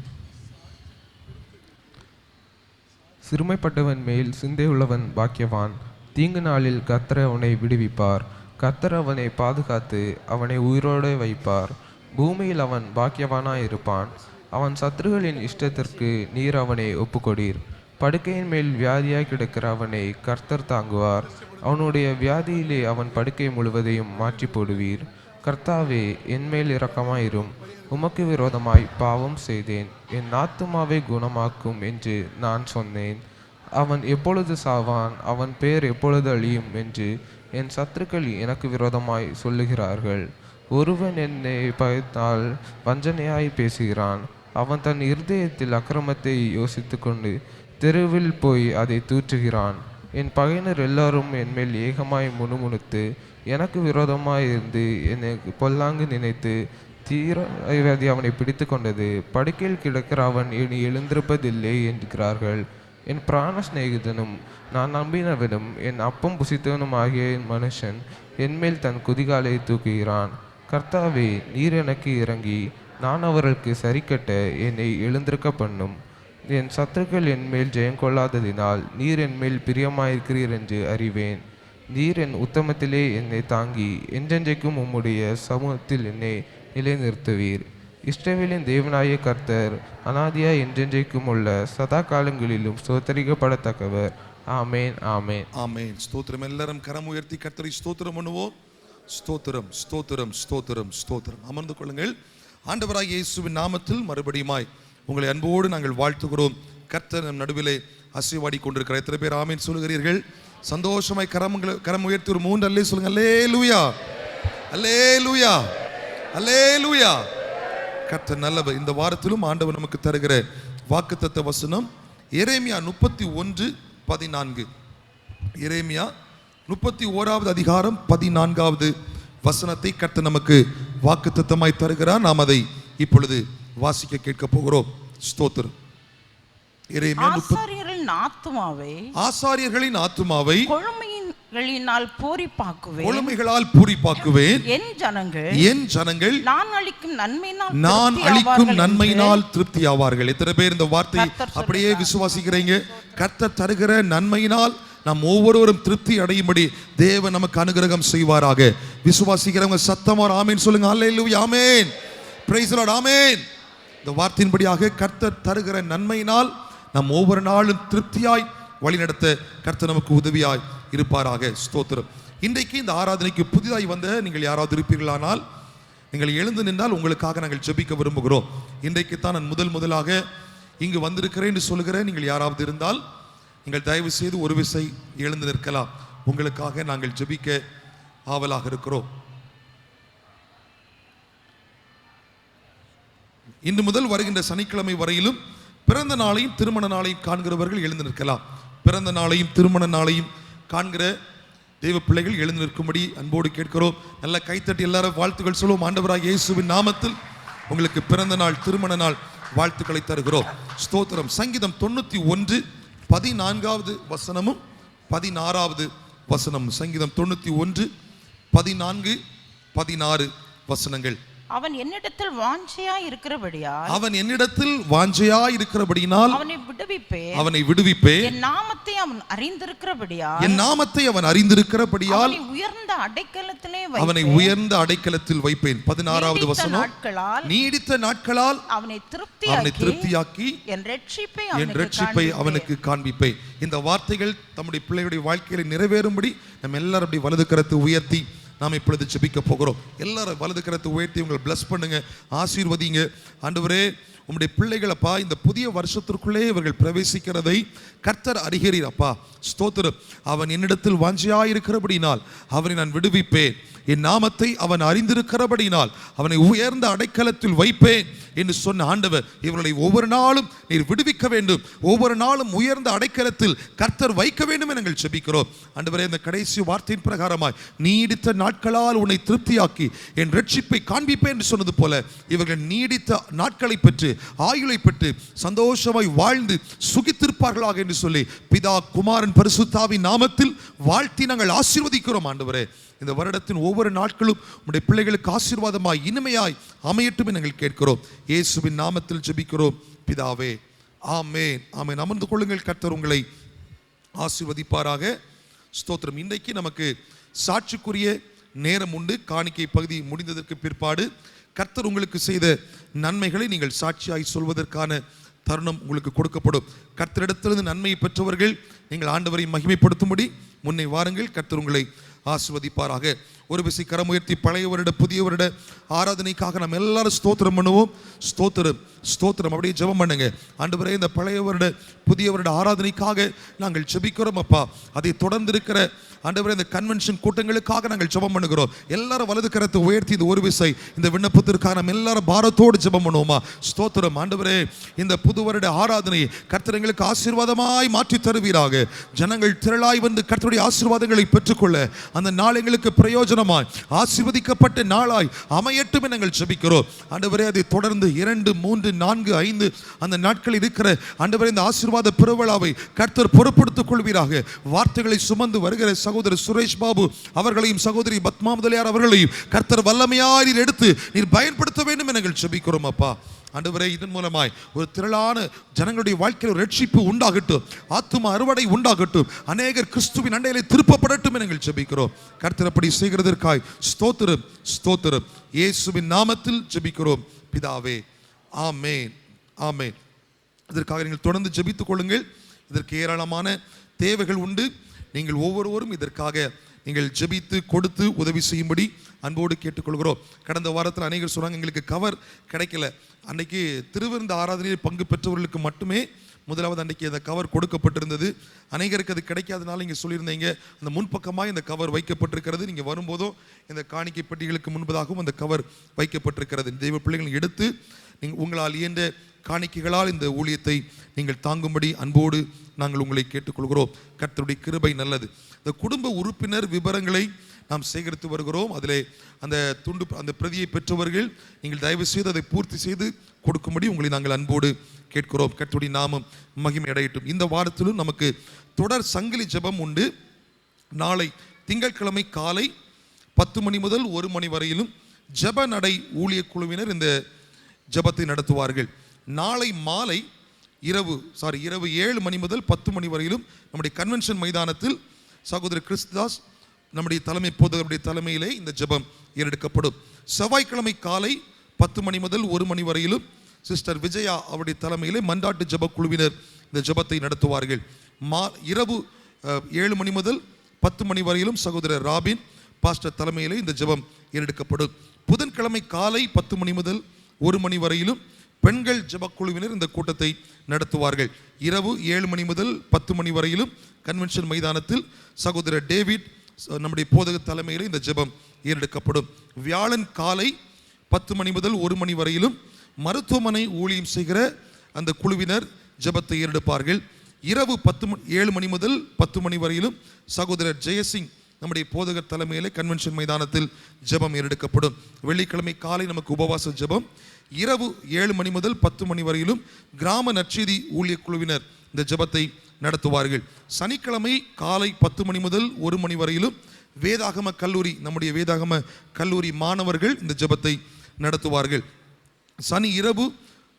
சிறுமைப்பட்டவன் மேல் சிந்தையுள்ளவன் பாக்கியவான். தீங்கு நாளில் கர்த்தர் அவனை விடுவிப்பார். கர்த்தர் அவனை பாதுகாத்து அவனை உயிரோடு வைப்பார். பூமியில் அவன் பாக்கியவானாயிருப்பான். அவன் சத்துருகளின் இஷ்டத்திற்கு நீர் அவனை ஒப்புக்கொடீர். படுக்கையின் மேல் வியாதியாய் கிடக்கிற அவனை கர்த்தர் தாங்குவார். அவனுடைய வியாதியிலே அவன் படுக்கை முழுவதையும் மாற்றி போடுவீர். கர்த்தாவே, என்மேல் இரக்கமாயிரும். உமக்கு விரோதமாய் பாவம் செய்தேன், என் ஆத்துமாவை குணமாக்கும் என்று நான் சொன்னேன். அவன் எப்பொழுது சாவான், அவன் பேர் எப்பொழுது அழியும் என்று என் சத்துருக்கள் எனக்கு விரோதமாய் சொல்லுகிறார்கள். ஒருவன் என்னை பகைத்தால் வஞ்சனையாய் பேசுகிறான். அவன் தன் இருதயத்தில் அக்கிரமத்தை யோசித்து கொண்டு தெருவில் போய் அதை தூற்றுகிறான். என் பகையினர் எல்லாரும் என்மேல் ஏகமாய் முணுமுணுத்து எனக்கு விரோதமாய் இருந்து என்னை பொல்லாங்கு நினைத்து தீவிரவாதி அவனை பிடித்து கொண்டது. படுக்கையில் கிடக்கிற அவன் இனி எழுந்திருப்பதில்லை என்கிறார்கள். என் பிராண சிநேகிதனும் நான் நம்பினவனும் என் அப்பம் புசித்தவனும் ஆகிய என் மனுஷன் என்மேல் தன் குதிகாலை தூக்குகிறான். கர்த்தாவே, நீர் எனக்கு இறங்கி நான் அவர்களுக்கு சரிக்கட்ட என்னை எழுந்திருக்க பண்ணும். என் சத்துருக்கள் என்மேல் ஜெயம் கொள்ளாததினால் நீர் என்மேல் பிரியமாயிருக்கிறீர் என்று அறிவேன். நீர் என் உத்தமத்திலே என்னை தாங்கி என்றென்றைக்கும் உம்முடைய சமூகத்தில் என்னை நிலைநிறுத்துவீர். இஸ்ரவேலின் தேவனாய கர்த்தர் அநாதியாய் என்றென்றைக்கும் உள்ள சதா காலங்களிலும் ஸ்தோத்தரிக்கப்படத்தக்கவர். ஆமேன், ஆமேன், ஆமேன். ஸ்தோத்திரம். எல்லாரும் கரம் உயர்த்தி கர்த்தரை ஸ்தோத்திரம் பண்ணுவோம். ஸ்தோத்திரம், ஸ்தோத்திரம், ஸ்தோத்திரம், ஸ்தோத்திரம். அமர்ந்து கொள்ளுங்கள். ஆண்டவராகிய இயேசுவின் நாமத்தில் மறுபடியுமாய் உங்களை அன்போடு நாங்கள் வாழ்த்துகிறோம். கர்த்தர் நம் நடுவிலே அசைவாடி கொண்டிருக்கிறார். எத்தனை பேர் ஆமேன் சொல்லுகிறீர்கள்? சந்தோஷமாய் கரம் உயர்த்தி ஒரு 3 அல்லே சொல்லுங்க. அல்லேலூயா, அல்லேலூயா, அல்லேலூயா. கர்த்தர் நல்லவர். இந்த வாரத்திலும் ஆண்டவர் நமக்கு தருகிற வாக்குத்தத்த வசனம் எரேமியா 31:14. எரேமியா 31வது அதிகாரம் 14வது வசனத்தை கர்த்தர் நமக்கு வாக்குத்தத்தமாய் தருகிறார். நாம் அதை இப்பொழுது வாசிக்க கேட்க போகிறோம். ஸ்தோத்திரம். எரேமியா ஆசாரியர்களின் ஆத்துமாவை கொழுமைகளினால் கொழுமைகளால் பூரிப்பாக்குவேன். என் ஜனங்கள் நான் அளிக்கும் நன்மையினால் திருப்தி ஆவார்கள். எத்தனை பேர் இந்த வார்த்தை அப்படியே விசுவாசிக்கிறீங்க? கர்த்தர் தருகிற நன்மையினால் நாம் ஒவ்வொருவரும் திருப்தி அடையும்படி தேவன் நமக்கு அனுகிரகம் செய்வாராக. விசுவாசிக்கிறவங்க சத்தமா ஆமேன் சொல்லுங்க. அல்லேலூயா, ஆமேன், பிரைஸ் தி லார்ட், ஆமேன். இந்த வார்த்தையின்படியாக கர்த்தர் தருகிற நன்மையினால் நாம் ஒவ்வொரு நாளும் திருப்தியாய் வழிநடத்த கர்த்தர் நமக்கு உதவியாய் இருப்பாராக. ஸ்தோத்திரம். இன்றைக்கு இந்த ஆராதனைக்கு புதிதாய் வந்த நீங்கள் யாராவது இருப்பீர்களானால் நீங்கள் எழுந்து நின்றால் உங்களுக்காக நாங்கள் ஜெபிக்க விரும்புகிறோம். இன்றைக்கு தான் நான் முதலாக இங்கு வந்திருக்கிறேன் என்று சொல்லுகிறேன். நீங்கள் யாராவது இருந்தால் நீங்கள் தயவு செய்து ஒரு விசை எழுந்து நிற்கலாம். உங்களுக்காக நாங்கள் ஜெபிக்க ஆவலாக இருக்கிறோம். இன்று முதல் வருகின்ற சனிக்கிழமை வரையிலும் பிறந்த நாளையும் திருமண நாளையும் காண்கிறவர்கள் எழுந்து நிற்கலாம். பிறந்த நாளையும் திருமண நாளையும் காண்கிற தெய்வ பிள்ளைகள் எழுந்து நிற்கும்படி அன்போடு கேட்கிறோம். நல்ல கைத்தட்டி எல்லாரும் வாழ்த்துக்கள் சொல்லுவோம். ஆண்டவராகிய இயேசுவின் நாமத்தில் உங்களுக்கு பிறந்த நாள், திருமண நாள் வாழ்த்துக்களை தருகிறோம். ஸ்தோத்திரம். சங்கீதம் 91:14வது வசனமும் 16வது வசனம். சங்கீதம் 91 14 16 வசனங்கள். அவன் என்னிடத்தில் வாஞ்சையா இருக்கிறபடியால் அவனை விடுவிப்பேன். என் நாமத்தை அவன் அறிந்திருக்கிறபடியால் அவனை உயர்ந்த அடைக்கலத்தில் வைப்பேன். 16வது வசனம். நீடித்த நாட்களால் அவனை திருப்தியாக்கி என் ரட்சிப்பை அவனுக்கு காண்பிப்பேன். இந்த வார்த்தைகள் நம்முடைய பிள்ளைகளுடைய வாழ்க்கையில நிறைவேறும்படி நம்ம எல்லாரும் அப்படி வலது கரத்தை உயர்த்தி நாம் இப்பொழுது ஜெபிக்க போகிறோம். எல்லாரும் வலது கரத்தை உயர்த்தி உங்களை பிளஸ் பண்ணுங்க, ஆசீர்வதிங்க. ஆண்டவரே, உம்முடைய பிள்ளைகளப்பா இந்த புதிய வருஷத்திற்குள்ளே இவர்கள் பிரவேசிக்கிறதை கர்த்தர் அறிகிறீர் அப்பா. ஸ்தோத்திரம். அவன் என்னிடத்தில் வாஞ்சையாயிருக்கிறபடினால் அவனை நான் விடுவிப்பேன். என் நாமத்தை அவன் அறிந்திருக்கிறபடினால் அவனை உயர்ந்த அடைக்கலத்தில் வைப்பேன் என்று சொன்ன ஆண்டவர் இவர்களை ஒவ்வொரு நாளும் நீர் விடுவிக்க வேண்டும், ஒவ்வொரு நாளும் உயர்ந்த அடைக்கலத்தில் கர்த்தர் வைக்க வேண்டும் என நாங்கள் ஜெபிக்கிறோம். ஆண்டவரே, இந்த கடைசி வார்த்தையின் பிரகாரமாய் நீடித்த நாட்களால் உன்னை திருப்தியாக்கி என் ரட்சிப்பை காண்பிப்பேன் என்று சொன்னது போல இவர்கள் நீடித்த நாட்களை பெற்று ஆயுளை பெற்று சந்தோஷமாய் வாழ்ந்து சுகித்திருப்பார்களாக என்று சொல்லி பிதா குமாரன் பரிசுத்தாவின் நாமத்தில் வாழ்த்தி நாங்கள் ஆசீர்வதிக்கிறோம். ஆண்டவரே, இந்த வருடத்தின் ஒவ்வொரு நாட்களும் உம்முடைய பிள்ளைகளுக்கு ஆசீர்வாதமாய் இனிமையாய் அமையட்டும் என நாங்கள் கேட்கிறோம். இயேசுவின் நாமத்தில் ஜெபிக்கிறோம் பிதாவே, ஆமென், ஆமென். அமர்ந்து கொள்ளுங்கள். கர்த்தர் உங்களை ஆசீர்வதிப்பாராக. ஸ்தோத்திரம். இன்றைக்கு நமக்கு சாட்சிக்குரிய நேரம் உண்டு. காணிக்கை பகுதி முடிந்ததற்கு பிற்பாடு கர்த்தர் உங்களுக்கு செய்த நன்மைகளை நீங்கள் சாட்சியாய் சொல்வதற்கான தருணம் உங்களுக்கு கொடுக்கப்படும். கர்த்தரிடத்திலிருந்து நன்மையை பெற்றவர்கள் நீங்கள் ஆண்டவரை மகிமைப்படுத்தும்படி முன்னே வாருங்கள். கர்த்தர் உங்களை ஆசீர்வதிப்பாராக. ஒரு விசை கரம் உயர்த்தி பழைய வருட புதிய வருட ஆராதனைக்காக நம்ம எல்லாரும் ஸ்தோத்திரம் பண்ணுவோம். ஸ்தோத்திரம், ஸ்தோத்திரம். அப்படியே ஜெபம் பண்ணுங்க. ஆண்டவரே, இந்த பழைய வருட புதிய வருட ஆராதனைக்காக நாங்கள் ஜெபிக்கிறோம் அப்பா. அதை தொடர்ந்து இருக்கிற ஆண்டவரே இந்த கன்வென்ஷன் கூட்டங்களுக்காக நாங்கள் ஜெபம் பண்ணுகிறோம். எல்லாரும் வலது கரத்தை உயர்த்தி இந்த ஒரு விசை இந்த விண்ணப்பத்திற்காக நம்ம எல்லாரும் பாரத்தோடு ஜெபம் பண்ணுவோமா? ஸ்தோத்திரம். ஆண்டவரே, இந்த புது வருட ஆராதனையை கர்த்தர் எங்களுக்கு ஆசீர்வாதமாய் மாற்றி தருவீராக. ஜனங்கள் திரளாய் வந்து கர்த்தருடைய ஆசீர்வாதங்களை பெற்றுக்கொள்ள அந்த நாள் எங்களுக்கு பிரயோஜனமாய் ஆசீர்வதிக்கப்பட்ட நாளாய் அமையட்டும் நாங்கள் ஜெபிக்கிறோம். ஆண்டவரே, அதை தொடர்ந்து 2, 3, 4, 5 அந்த நாட்கள் இருக்கிற ஆண்டவரே இந்த ஆசீர்வாத பெருவிழாவை கர்த்தர் பொறுப்படுத்திக் கொள்வீராக. வார்த்தைகளை சுமந்து வருகிற சகோதரர் சுரேஷ் பாபு அவர்களையும் சகோதரி பத்மா முதலியார் அவர்களையும் கர்த்தர் வல்லமையாய் நீர் எடுத்து நீர் பயன்படுத்த வேண்டும் என நாங்கள் ஜெபிக்கிறோம் அப்பா. ஆண்டவரே, இதன் மூலமாய் ஒரு திரளான ஜனங்களுடைய வாழ்க்கையில் ரட்சிப்பு உண்டாகட்டும், ஆத்தும அறுவடை உண்டாகட்டும், அநேகர் கிறிஸ்துவின் அண்டையிலே திருப்பப்படட்டும் என நாங்கள் ஜெபிக்கிறோம். கர்த்தர் அப்படி செய்கிறதற்காய் ஸ்தோத்திரம், ஸ்தோத்திரம். இயேசுவின் நாமத்தில் ஜெபிக்கிறோம் பிதாவே, ஆமென், ஆமென். இதற்காக நீங்கள் தொடர்ந்து ஜெபித்துக் கொள்ளுங்கள். இதற்கு ஏராளமான தேவைகள் உண்டு. நீங்கள் ஒவ்வொருவரும் இதற்காக நீங்கள் ஜெபித்து கொடுத்து உதவி செய்யும்படி அன்போடு கேட்டுக்கொள்கிறோம். கடந்த வாரத்தில் அநேகர் சொன்னாங்க எங்களுக்கு கவர் கிடைக்கல. அன்னைக்கு திருவிருந்த ஆராதனையில் பங்கு பெற்றவர்களுக்கு மட்டுமே முதலாவது அன்றைக்கி அந்த கவர் கொடுக்கப்பட்டிருந்தது. அநேகருக்கு அது கிடைக்காதனால நீங்கள் சொல்லியிருந்தீங்க அந்த முன்பக்கமாக இந்த கவர் வைக்கப்பட்டிருக்கிறது. நீங்கள் வரும்போதும் இந்த காணிக்கை பெட்டிகளுக்கு முன்பதாகவும் அந்த கவர் வைக்கப்பட்டிருக்கிறது. தெய்வ பிள்ளைகள் எடுத்து நீங்கள் உங்களால் இயன்ற காணிக்கைகளால் இந்த ஊழியத்தை நீங்கள் தாங்கும்படி அன்போடு நாங்கள் உங்களை கேட்டுக்கொள்கிறோம். கர்த்தருடைய கிருபை நல்லது. இந்த குடும்ப உறுப்பினர் விவரங்களை நாம் சேகரித்து வருகிறோம். அதிலே அந்த பிரதியை பெற்றவர்கள் நீங்கள் தயவு செய்து அதை பூர்த்தி செய்து கொடுக்கும்படி உங்களை நாங்கள் அன்போடு கேட்கிறோம். கர்த்தருடைய நாமம் மகிமை அடையட்டும். இந்த வாரத்திலும் நமக்கு தொடர் சங்கிலி ஜெபம் உண்டு. நாளை திங்கட்கிழமை காலை 10 மணி முதல் 1 மணி வரையிலும் ஜெப நடை ஊழிய குழுவினர் இந்த ஜெபத்தை நடத்துவார்கள். நாளை மாலை இரவு 7 மணி முதல் 10 மணி வரையிலும் நம்முடைய கன்வென்ஷன் மைதானத்தில் சகோதரர் கிறிஸ்துதாஸ் நம்முடைய தலைமை போதகருடைய தலைமையிலே இந்த ஜெபம் ஏறெடுக்கப்படும். செவ்வாய்க்கிழமை காலை 10 மணி முதல் 1 மணி வரையிலும் சிஸ்டர் விஜயா அவருடைய தலைமையிலே மன்றாட்டு ஜெப குழுவினர் இந்த ஜெபத்தை நடத்துவார்கள். இரவு 7 மணி முதல் 10 மணி வரையிலும் சகோதரர் ராபின் பாஸ்டர் தலைமையிலே இந்த ஜெபம் ஏறெடுக்கப்படும். புதன்கிழமை காலை 10 மணி முதல் 1 மணி வரையிலும் பெண்கள் ஜெபக்குழுவினர் இந்த கூட்டத்தை நடத்துவார்கள். இரவு 7 மணி முதல் 10 மணி வரையிலும் கன்வென்ஷன் மைதானத்தில் சகோதரர் டேவிட் நம்முடைய போதக தலைமையில் இந்த ஜெபம் ஏறெடுக்கப்படும். வியாழன் காலை 10 மணி முதல் 1 மணி வரையிலும் மருத்துவமனை ஊழியம் செய்கிற அந்த குழுவினர் ஜெபத்தை ஏறெடுப்பார்கள். இரவு 7 மணி முதல் 10 மணி வரையிலும் சகோதரர் ஜெயசிங் நம்முடைய போதகர் தலைமையிலே கன்வென்ஷன் மைதானத்தில் ஜெபம் ஏறெடுக்கப்படும். வெள்ளிக்கிழமை காலை நமக்கு உபவாச ஜெபம். இரவு 7 மணி முதல் 10 மணி வரையிலும் கிராம நற்செய்தி ஊழிய குழுவினர் இந்த ஜெபத்தை நடத்துவார்கள். சனிக்கிழமை காலை 10 மணி முதல் 1 மணி வரையிலும் வேதாகம கல்லூரி, நம்முடைய வேதாகம கல்லூரி மாணவர்கள் இந்த ஜெபத்தை நடத்துவார்கள். சனி இரவு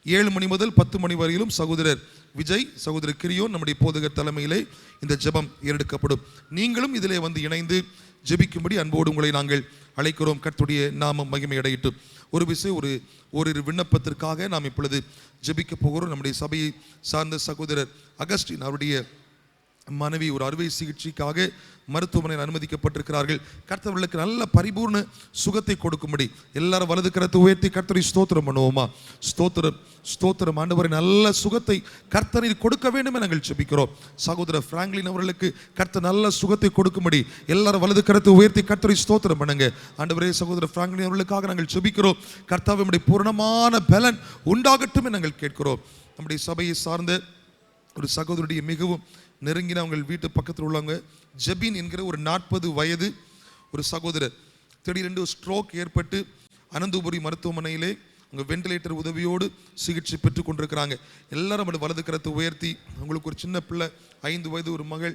7 மணி முதல் 10 மணி வரையிலும் சகோதரர் விஜய், சகோதரர் கிரியோன் நம்முடைய போதகர் தலைமையிலே இந்த ஜெபம் ஏறெடுக்கப்படும். நீங்களும் இதிலே வந்து இணைந்து ஜெபிக்கும்படி அன்போடு உங்களை நாங்கள் அழைக்கிறோம். கர்த்தருடைய நாமம் மகிமை அடையட்டும். ஒரு விஷயம், ஒரு விண்ணப்பத்திற்காக நாம் இப்பொழுது ஜெபிக்க போகிறோம். நம்முடைய சபையை சார்ந்த சகோதரர் அகஸ்டின், அவருடைய மனைவி ஒரு அறுவை சிகிச்சைக்காக மருத்துவமனையில் அனுமதிக்கப்பட்டிருக்கிறார்கள். கர்த்தர்களுக்கு நல்ல பரிபூர்ண சுகத்தை கொடுக்கும்படி எல்லாரும் வலது கரத்தை உயர்த்தி கர்த்தரை ஸ்தோத்திரம் பண்ணுவோமா? ஸ்தோத்திரம், ஸ்தோத்திரம். ஆண்டவரை நல்ல சுகத்தை கர்த்தரில் கொடுக்க வேண்டும் என நாங்கள் ஜெபிக்கிறோம். சகோதரர் பிராங்க்லின் அவர்களுக்கு கர்த்தர் நல்ல சுகத்தை கொடுக்கும்படி எல்லாரும் வலது கரத்தை உயர்த்தி கர்த்தரை ஸ்தோத்திரம் பண்ணுங்க. ஆண்டவரே, சகோதரர் பிராங்க்லின் அவர்களுக்காக நாங்கள் ஜெபிக்கிறோம். கர்த்தாவினுடைய பூரணமான பலன் உண்டாகட்டும் என நாங்கள் கேட்கிறோம். நம்முடைய சபையை சார்ந்த ஒரு சகோதரருடைய மிகவும் நெருங்கின அவங்க வீட்டு பக்கத்தில் உள்ளவங்க ஜெபின் என்கிற ஒரு 40 வயது ஒரு சகோதரர் திடீரென்று ஸ்ட்ரோக் ஏற்பட்டு அனந்தபுரி மருத்துவமனையிலே அவங்க வெண்டிலேட்டர் உதவியோடு சிகிச்சை பெற்றுக் கொண்டிருக்கிறாங்க. எல்லாரும் வலது கரத்தை உயர்த்தி, அவங்களுக்கு ஒரு சின்ன பிள்ளை 5 வயது ஒரு மகள்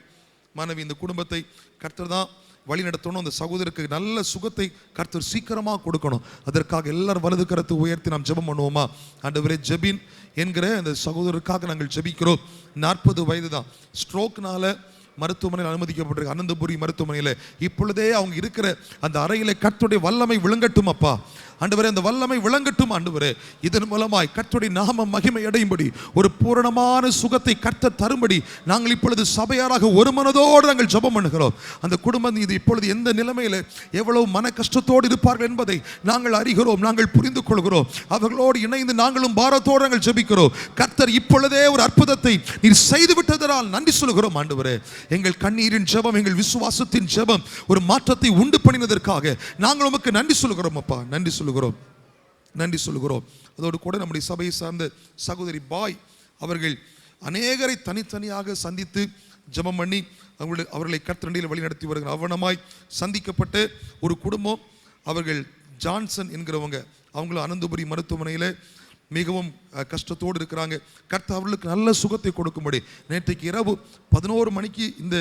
மனைவி, இந்த குடும்பத்தை கர்த்தர் தான் வழி நடத்தணும். அந்த சகோதரருக்கு நல்ல சுகத்தை கர்த்தர் சீக்கிரமாக கொடுக்கணும். அதற்காக எல்லாரும் வலது கரத்தை உயர்த்தி நாம் ஜெபம் பண்ணுவோமா? ஆண்டவரே, ஜெபின் என்கிற அந்த சகோதரருக்காக நாங்கள் ஜெபிக்கிறோம். 40 வயது தான், ஸ்ட்ரோக்னால மருத்துவமனையில் அனுமதிக்கப்பட்டிருக்கு, அனந்தபுரி மருத்துவமனையில். இப்பொழுதே அவங்க இருக்கிற அந்த அறையிலே கர்த்தருடைய வல்லமை விளங்கட்டும் அப்பா. ஆண்டவரே, அந்த வல்லமை விளங்கட்டும் ஆண்டவரே. இதன் மூலமாய் கர்த்தருடைய நாம மகிமை அடையும்படி ஒரு பூரணமான சுகத்தை கர்த்தர் தரும்படி நாங்கள் இப்பொழுது சபையாராக ஒரு மனதோடு நாங்கள் ஜெபம் பண்ணுகிறோம். அந்த குடும்பம் இது இப்பொழுது எந்த நிலைமையில் எவ்வளவு மன கஷ்டத்தோடு இருப்பார்கள் என்பதை நாங்கள் அறிகிறோம், நாங்கள் புரிந்து கொள்கிறோம். அவர்களோடு இணைந்து நாங்களும் பாரத்தோடு நாங்கள் ஜெபிக்கிறோம். கர்த்தர் இப்பொழுதே ஒரு அற்புதத்தை நீர் செய்து விட்டதனால் நன்றி சொல்கிறோம் ஆண்டவரே. எங்கள் கண்ணீரின் ஜெபம், எங்கள் விசுவாசத்தின் ஜெபம் ஒரு மாற்றத்தை உண்டு பண்ணினதற்காக நாங்கள் உமக்கு நன்றி சொல்கிறோம் அப்பா. நன்றி சொல்கிறோம். அதோடு கூட நம்முடைய சபையை சார்ந்த சகோதரி பாய் அவர்கள் அநேகரை தனித்தனியாக சந்தித்து ஜெபம் பண்ணி அவர்களை கர்த்தரில் வழி நடத்தி வருகிறார். அவனமாய் சந்திக்கப்பட்ட ஒரு குடும்பம், அவர்கள் ஜான்சன் என்கிறவங்க, அவங்களும் அனந்தபுரி மருத்துவமனையில் மிகவும் கஷ்டத்தோடு இருக்கிறாங்க. கர்த்தர் அவர்களுக்கு நல்ல சுகத்தை கொடுக்கும்படி நேற்றைக்கு இரவு 11 மணிக்கு இந்த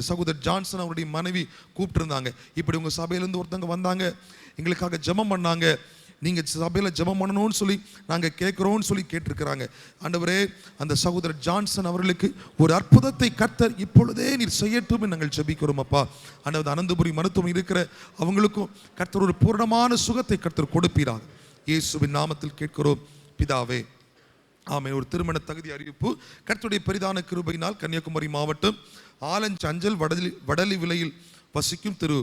சகோதரர் ஜான்சன் அவருடைய மனைவி கூப்பிட்டுருந்தாங்க. இப்படி உங்கள் சபையிலேருந்து ஒருத்தவங்க வந்தாங்க, எங்களுக்காக ஜெபம் பண்ணாங்க, நீங்கள் சபையில் ஜெபம் பண்ணணும்னு சொல்லி நாங்கள் கேட்குறோன்னு சொல்லி கேட்டிருக்கிறாங்க. ஆண்டவரே, அந்த சகோதரர் ஜான்சன் அவர்களுக்கு ஒரு அற்புதத்தை கர்த்தர் இப்பொழுதே நீர் செய்யட்டும் நாங்கள் ஜெபிக்கிறோம் அப்பா. ஆண்டவர், அனந்தபுரி மருத்துவம் இருக்கிற அவங்களுக்கும் கர்த்தர் ஒரு பூரணமான சுகத்தை கர்த்தர் கொடுப்பீராக. இயேசுவின் நாமத்தில் கேட்கிறோம் பிதாவே, ஆமென். ஒரு திருமண தகுதி அறிவிப்பு. கர்த்தருடைய பெரிதான கிருபையினால் கன்னியாகுமரி மாவட்டம் ஆலஞ்சஞ்சல் வடலி விலையில் வசிக்கும் திரு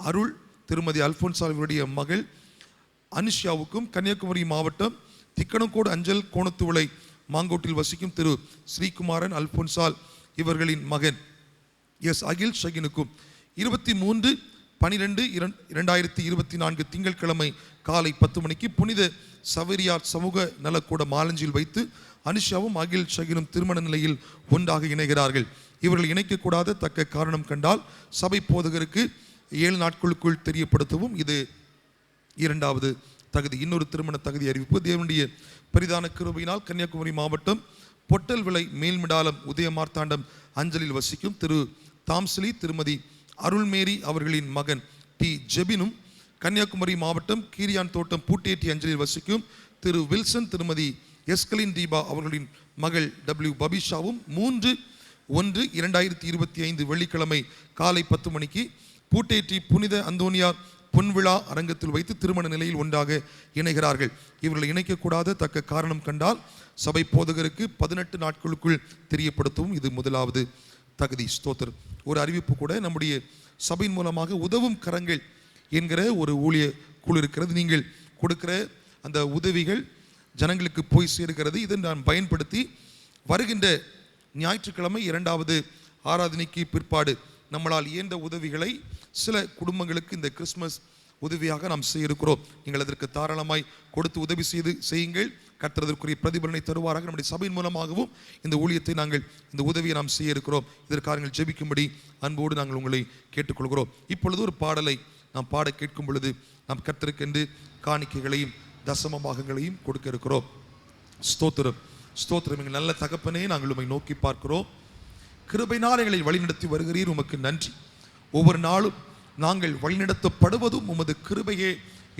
அருள் திருமதி அல்போன்சாவுடைய மகள் அனுஷியாவுக்கும், கன்னியாகுமரி மாவட்டம் திக்கணக்கோடு அஞ்சல் கோணத்துவிளை மாங்கோட்டில் வசிக்கும் திரு ஸ்ரீகுமாரன் அல்போன்சால் இவர்களின் மகன் எஸ் அகில் ஷகினுக்கும் 23/12/2024 திங்கட்கிழமை காலை 10 மணிக்கு புனித சவேரியார் சமூக நலக்கூட மாலஞ்சியில் வைத்து அனுஷாவும் அகில் ஷகினும் திருமண நிலையில் ஒன்றாக இணைகிறார்கள். இவர்கள் இணைக்கக்கூடாத தக்க காரணம் கண்டால் சபை போதகருக்கு 7 நாட்களுக்குள் தெரியப்படுத்தவும். இது 2வது தகுதி. இன்னொரு திருமண தகுதி அறிவிப்பு. தேவனுடைய பெரிதான கிருபையினால் கன்னியாகுமரி மாவட்டம் பொட்டல் விளை மேல்மிடாலம் உதயமார்த்தாண்டம் அஞ்சலில் வசிக்கும் திரு தாம்சலி திருமதி அருள்மேரி அவர்களின் மகன் டி ஜெபினும், கன்னியாகுமரி மாவட்டம் கீரியான் தோட்டம் பூட்டேட்டி அஞ்சலில் வசிக்கும் திரு வில்சன் திருமதி எஸ்கலின் தீபா அவர்களின் மகள் டபிள்யூ பபிஷாவும் 3/1/2025 வெள்ளிக்கிழமை காலை 10 மணிக்கு பூட்டேட்டி புனித அந்தோனியார் பொன்விழா அரங்கத்தில் வைத்து திருமண நிலையில் ஒன்றாக இணைகிறார்கள். இவர்களை இணைக்கக்கூடாத தக்க காரணம் கண்டால் சபை போதகருக்கு 18 நாட்களுக்குள் தெரியப்படுத்தவும். இது 1வது தகுதி. ஸ்தோத்திரம். ஒரு அறிவிப்பு கூட, நம்முடைய சபையின் மூலமாக உதவும் கரங்கள் என்கிற ஒரு ஊழிய குழு இருக்கிறது. நீங்கள் கொடுக்கிற அந்த உதவிகள் ஜனங்களுக்கு போய் சேர்கிறது. இதை நான் பயன்படுத்தி வருகின்ற ஞாயிற்றுக்கிழமை 2வது ஆராதனைக்கு பிற்பாடு நம்மளால் இயன்ற உதவிகளை சில குடும்பங்களுக்கு இந்த கிறிஸ்மஸ் உதவியாக நாம் செய்ய இருக்கிறோம். நீங்கள் அதற்கு தாராளமாய் கொடுத்து உதவி செய்யுங்கள். கர்த்தர் அதற்குரிய பிரதிபலனை தருவாராக. நம்முடைய சபையின் மூலமாகவும் இந்த ஊழியத்தை நாங்கள் இந்த உதவியை நாம் செய்ய இருக்கிறோம். இதற்காக நீங்கள் ஜெபிக்கும்படி அன்போடு நாங்கள் உங்களை கேட்டுக்கொள்கிறோம். இப்பொழுது ஒரு பாடலை நாம் பாட கேட்கும் பொழுது நாம் கர்த்தருக்கென்று காணிக்கைகளையும் தசம பாகங்களையும் கொடுக்க இருக்கிறோம். ஸ்தோத்திரம். ஸ்தோத்திரம். எங்கள் நல்ல தகப்பனே, நாங்கள் உம்மை நோக்கி பார்க்கிறோம். கிருபையினால் எங்களை வழிநடத்தி வருகிறீர், உமக்கு நன்றி. ஒவ்வொரு நாளும் நாங்கள் வழிநடத்தப்படுவதும் உமது கிருபையே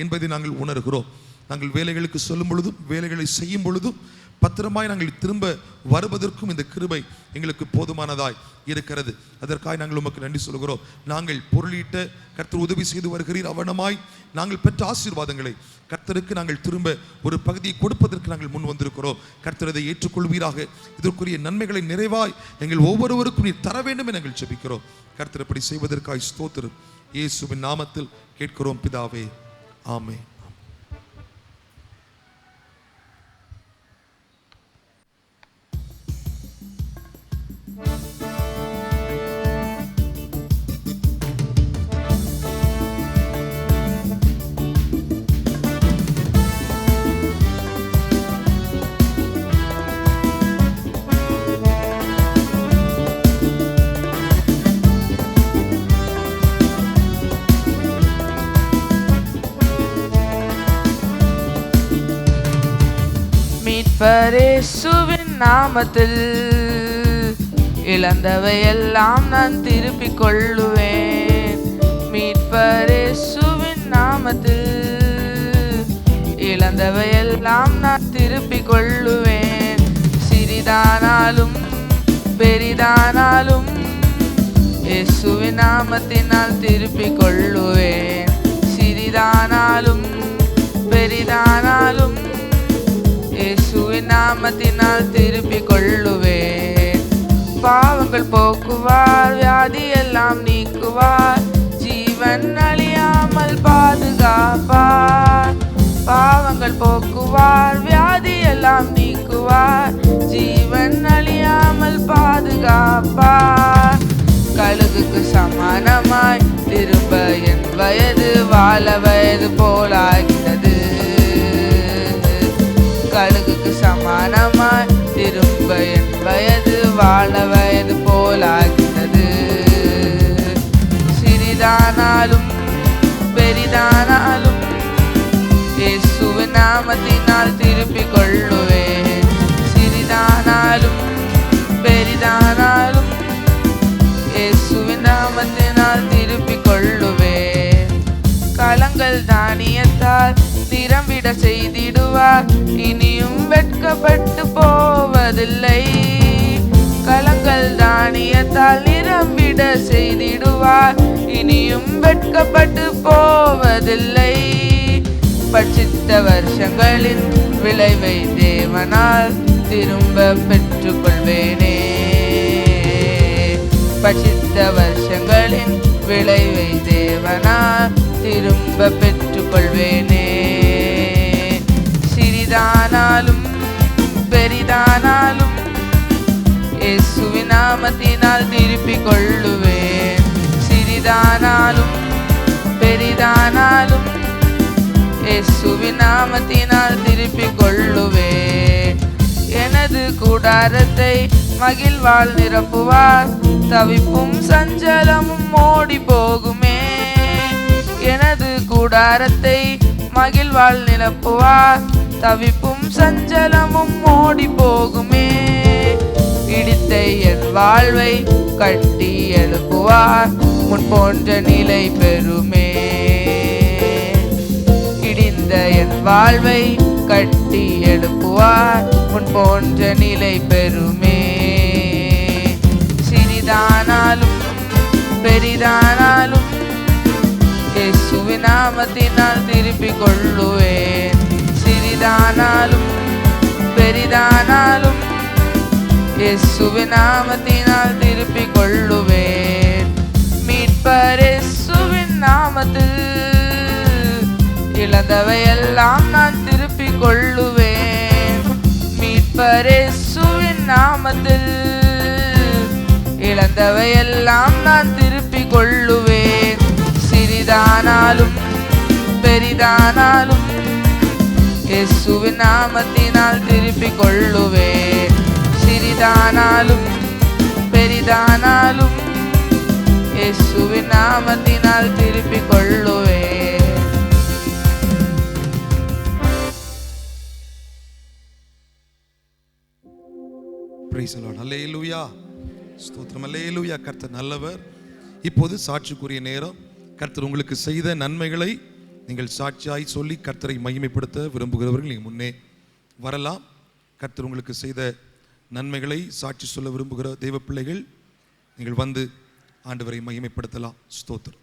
என்பதை நாங்கள் உணர்கிறோம். நாங்கள் வேலைகளுக்கு சொல்லும் பொழுதும் வேலைகளை செய்யும் பொழுதும் பத்திரமாய் நாங்கள் திரும்ப வருவதற்கும் இந்த கிருபை எங்களுக்கு போதுமானதாய் இருக்கிறது. அதற்காக நாங்கள் உமக்கு நன்றி சொல்கிறோம். நாங்கள் பொருளீட்ட கர்த்தர் உதவி செய்து வருகிறீர். அவனமாய் நாங்கள் பெற்ற ஆசீர்வாதங்களை கர்த்தருக்கு நாங்கள் திரும்ப ஒரு பகுதியை கொடுப்பதற்கு நாங்கள் முன் வந்திருக்கிறோம். கர்த்தர் இதை ஏற்றுக்கொள்வீராக. இதற்குரிய நன்மைகளை நிறைவாய் எங்கள் ஒவ்வொருவருக்கும் நீர் தர வேண்டும் என நாங்கள் ஜெபிக்கிறோம். கர்த்தர் இப்படி செய்வதற்காய் ஸ்தோத்திரம். இயேசுவின் நாமத்தில் கேட்கிறோம் பிதாவே, ஆமென். மீட்பரேசுவின் நாமத்தில் இழந்தவையெல்லாம் நான் திருப்பிக் கொள்ளுவேன். மீட்பரேசுவின் நாமத்தில் இழந்தவையெல்லாம் நான் திருப்பிக் கொள்ளுவேன். சிறிதானாலும் பெரிதானாலும் இயேசுவின் நாமத்தினால் திருப்பிக் கொள்ளுவேன். சிறிதானாலும் பெரிதானாலும் இயேசுவின் நாமத்தினால் திருப்பிக் கொள்ளுவேன். பாவங்கள் போக்குவார், வியாதியெல்லாம் நீக்குவார், ஜீவன் அழியாமல் பாதுகாப்பார். பாவங்கள் போக்குவார், வியாதியெல்லாம் நீக்குவார், ஜீவன் அழியாமல் பாதுகாப்பார். கழுகுக்கு சமானமாய் திரும்ப என் வயது வாழ வயது போலாகிறது. கழுகுக்கு சமானமாய் திரும்ப என் வயது வாழ வயது போலாகிறது. சிறிதானாலும் பெரிதானாலும் இயேசுவின் நாமத்தினால் திருப்பிக் கொள்ளுவேன். சிறிதானாலும் பெரிதானாலும் இயேசுவின் நாமத்தினால் திருப்பிக் கொள்ளுவேன். களங்கள் தானியத்தால் நிரம்பிட செய்திடுவார், இனியும் வெட்கப்பட்டு போவதில்லை. களங்கள் தானியத்தால் நிரம்பிட செய்திடுவார், இனியும் வெட்கப்பட்டு போவதில்லை. பட்சித்த வருஷங்களின் விளைவை தேவனால் திரும்ப பெற்றுக்கொள்வேனே. பட்சித்த வருஷங்களின் விளைவை தேவனால் திரும்ப பெற்றுக்கொள்வேனே. சிறிதானாலும் பெரிதானாலும் இயேசுவின் நாமத்தினால் திருப்பிக் கொள்ளுவேன். சிறிதானாலும் பெரிதானாலும் இயேசுவின் நாமத்தினால் திருப்பிக் கொள்ளுவேன். எனது கூடாரத்தை மகிழ்வால் நிரப்புவார், தவிப்பும் சஞ்சலமும் ஓடி போகுமே. எனது கூடாரத்தை மகிழ்வால் நிரப்புவார், தவிப்பும் சஞ்சலமும் ஓடி போகுமே. இடித்த என் வாழ்வை கட்டி எழுப்புவார், முன் போன்ற நிலை பெறுமே. இடிந்த என் வாழ்வை கட்டி எழுப்புவார், முன் போன்ற நிலை பெறுமே. சிறிதானாலும் பெரிதானாலும் இயேசுவின் நாமத்தினால் திருப்பிக் கொள்ளுவேன். சிறிதானாலும் பெரிதானாலும் இயேசுவின் நாமத்தினால் திருப்பிக் கொள்ளுவேன். மீட்பர் இயேசுவின் நாமத்தில் இழந்தவையெல்லாம் நான் திருப்பிக் கொள்ளுவேன். மீட்பர் இயேசுவின் நாமத்தில் இழந்தவையெல்லாம் நான் திருப்பிக் கொள்ளுவேன். சிறிதானாலும் பெரிதானாலும் இயேசுவின் நாமத்தினால் திருப்பிக் கொள்ளுவேன். சிறிதானாலும் பெரிதானாலும் இயேசுவின் நாமத்தினால் திருப்பிக் கொள்ளுவேன். Praise the lord. அல்லேலூயா. ஸ்தோத்திரம். அல்லேலூயா. கர்த்தர் நல்லவர். இப்போது சாட்சிக்குரிய நேரம். கர்த்தர் உங்களுக்கு செய்த நன்மைகளை நீங்கள் சாட்சியாய் சொல்லி கர்த்தரை மகிமைப்படுத்த விரும்புகிறவர்கள் நீங்கள் முன்னே வரலாம். கர்த்தர் உங்களுக்கு செய்த நன்மைகளை சாட்சி சொல்ல விரும்புகிற தெய்வ பிள்ளைகள் நீங்கள் வந்து ஆண்டவரை மகிமைப்படுத்தலாம். ஸ்தோத்திரம்.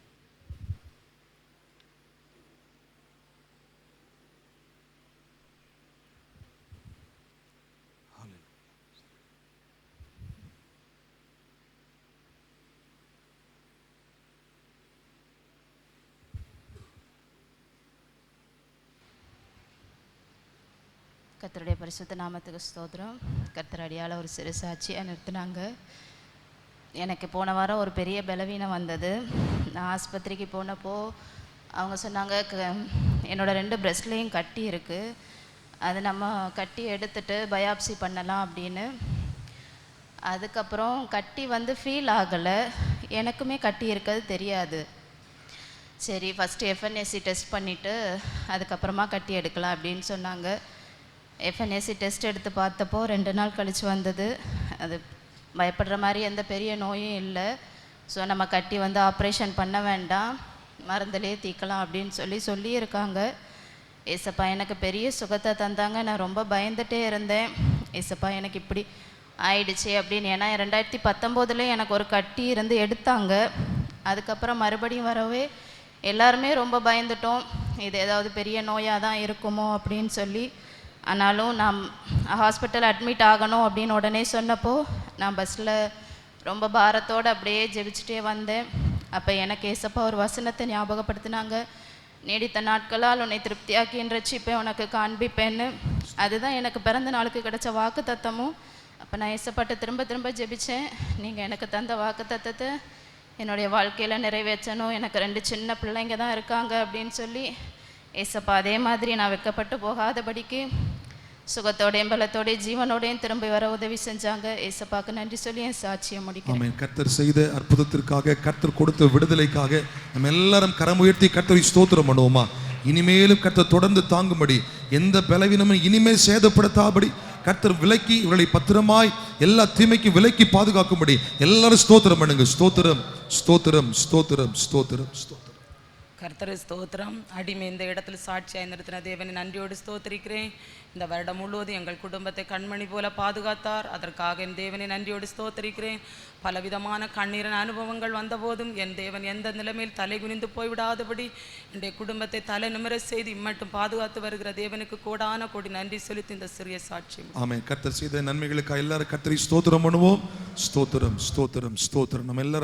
கர்த்தருடைய பரிசுத்த நாமத்துக்கு ஸ்தோத்திரம். கர்த்தர் அடியால் ஒரு சிறு சாட்சியாக நிறுத்தினாங்க. எனக்கு போன வாரம் ஒரு பெரிய பலவீனம் வந்தது. நான் ஆஸ்பத்திரிக்கு போனப்போ அவங்க சொன்னாங்க, என்னோடய 2 பிரஸ்ட்லேயும் கட்டி இருக்குது, அது நம்ம கட்டி எடுத்துட்டு பயாப்சி பண்ணலாம் அப்படின்னு. அதுக்கப்புறம் கட்டி ஃபீல் ஆகலை, எனக்குமே கட்டி இருக்கிறது தெரியாது. சரி, ஃபஸ்ட்டு FNAC டெஸ்ட் பண்ணிவிட்டு அதுக்கப்புறமா கட்டி எடுக்கலாம் அப்படின்னு சொன்னாங்க. FNAC டெஸ்ட் எடுத்து பார்த்தப்போ 2 நாள் கழித்து வந்தது. அது பயப்படுற மாதிரி எந்த பெரிய நோயும் இல்லை. ஸோ நம்ம கட்டி ஆப்ரேஷன் பண்ண வேண்டாம், மருந்திலே தீக்கலாம் அப்படின்னு சொல்லியிருக்காங்க. ஏசப்பா எனக்கு பெரிய சுகத்தை தந்தாங்க. நான் ரொம்ப பயந்துகிட்டே இருந்தேன், ஏசப்பா எனக்கு இப்படி ஆயிடுச்சு அப்படின்னு. ஏன்னா 2019 எனக்கு ஒரு கட்டி இருந்து எடுத்தாங்க. அதுக்கப்புறம் மறுபடியும் வரவே எல்லாருமே ரொம்ப பயந்துட்டோம், இது ஏதாவது பெரிய நோயாக தான் இருக்குமோ அப்படின்னு சொல்லி. ஆனாலும் நான் ஹாஸ்பிட்டல் அட்மிட் ஆகணும் அப்படின்னு உடனே சொன்னப்போ நான் பஸ்ஸில் ரொம்ப பாரத்தோடு அப்படியே ஜெபிச்சுட்டே வந்தேன். அப்போ எனக்கு ஏசப்பா ஒரு வசனத்தை ஞாபகப்படுத்தினாங்க, நீடித்த நாட்களால் உன்னை திருப்தியாக்கின்ற ரட்சிப்பை உனக்கு காண்பிப்பேன்னு. அதுதான் எனக்கு பிறந்த நாளுக்கு கிடைச்ச வாக்கு தத்தமும். அப்போ நான் ஏசப்பாட்ட திரும்ப திரும்ப ஜெபித்தேன், நீங்கள் எனக்கு தந்த வாக்கு தத்தத்தை என்னுடைய வாழ்க்கையில் நிறைவேற்றணும், எனக்கு 2 சின்ன பிள்ளைங்க தான் இருக்காங்க அப்படின்னு சொல்லி. ஏசப்பா அதே மாதிரி நான் வெட்கப்பட்டு போகாதபடிக்கு சுகத்தோடையும் பலத்தோடையும் ஜீவனோடையும் திரும்பி வர உதவி செஞ்சாங்க. ஏசப்பாக்கு நன்றி சொல்லி என் சாட்சியை முடிக்கிறேன். கர்த்தர் செய்த அற்புதத்திற்காக, கர்த்தர் கொடுத்த விடுதலைக்காக நம்ம எல்லாரும் கரம் உயர்த்தி கர்த்தரை ஸ்தோத்திரம் பண்ணுவோமா? இனிமேலும் கர்த்தர் தொடர்ந்து தாங்கும்படி, எந்த பலவீனமும் இனிமேல் சேதப்படுத்தாபடி கர்த்தர் விலக்கி இவர்களை பத்திரமாய் எல்லா தீமைக்கு விலக்கி பாதுகாக்கும்படி எல்லாரும் ஸ்தோத்திரம் பண்ணுங்க. ஸ்தோத்திரம், ஸ்தோத்திரம், ஸ்தோத்திரம், ஸ்தோத்திரம், ஸ்தோத்திரம். கர்த்தரை ஸ்தோத்திரம். அடிமை இந்த இடத்துல சாட்சியாய் நிறுத்தின தேவனை நன்றியோடு ஸ்தோத்திரிக்கிறேன். இந்த வருடம் முழுவதும் எங்கள் குடும்பத்தை கண்மணி போல பாதுகாத்தார், அதற்காக என் தேவனை நன்றியோடு ஸ்தோத்திரிக்கிறேன். பலவிதமான கண்ணீரின் அனுபவங்கள் வந்தபோதும் என் தேவன் எந்த நிலைமையில் தலை குனிந்து போய்விடாதபடி என்னுடைய குடும்பத்தை தலை நிமிர செய்து இம்மட்டும் பாதுகாத்து வருகிற தேவனுக்கு கோடான கோடி நன்றி செலுத்தி இந்த சிறிய சாட்சி. ஆமென். கர்த்தர் செய்த நன்மைகளுக்காக எல்லாரும் கர்த்தரை ஸ்தோத்திரம் பண்ணுவோம். ஸ்தோத்திரம், ஸ்தோத்திரம், ஸ்தோத்திரம். நம்ம எல்லாரும்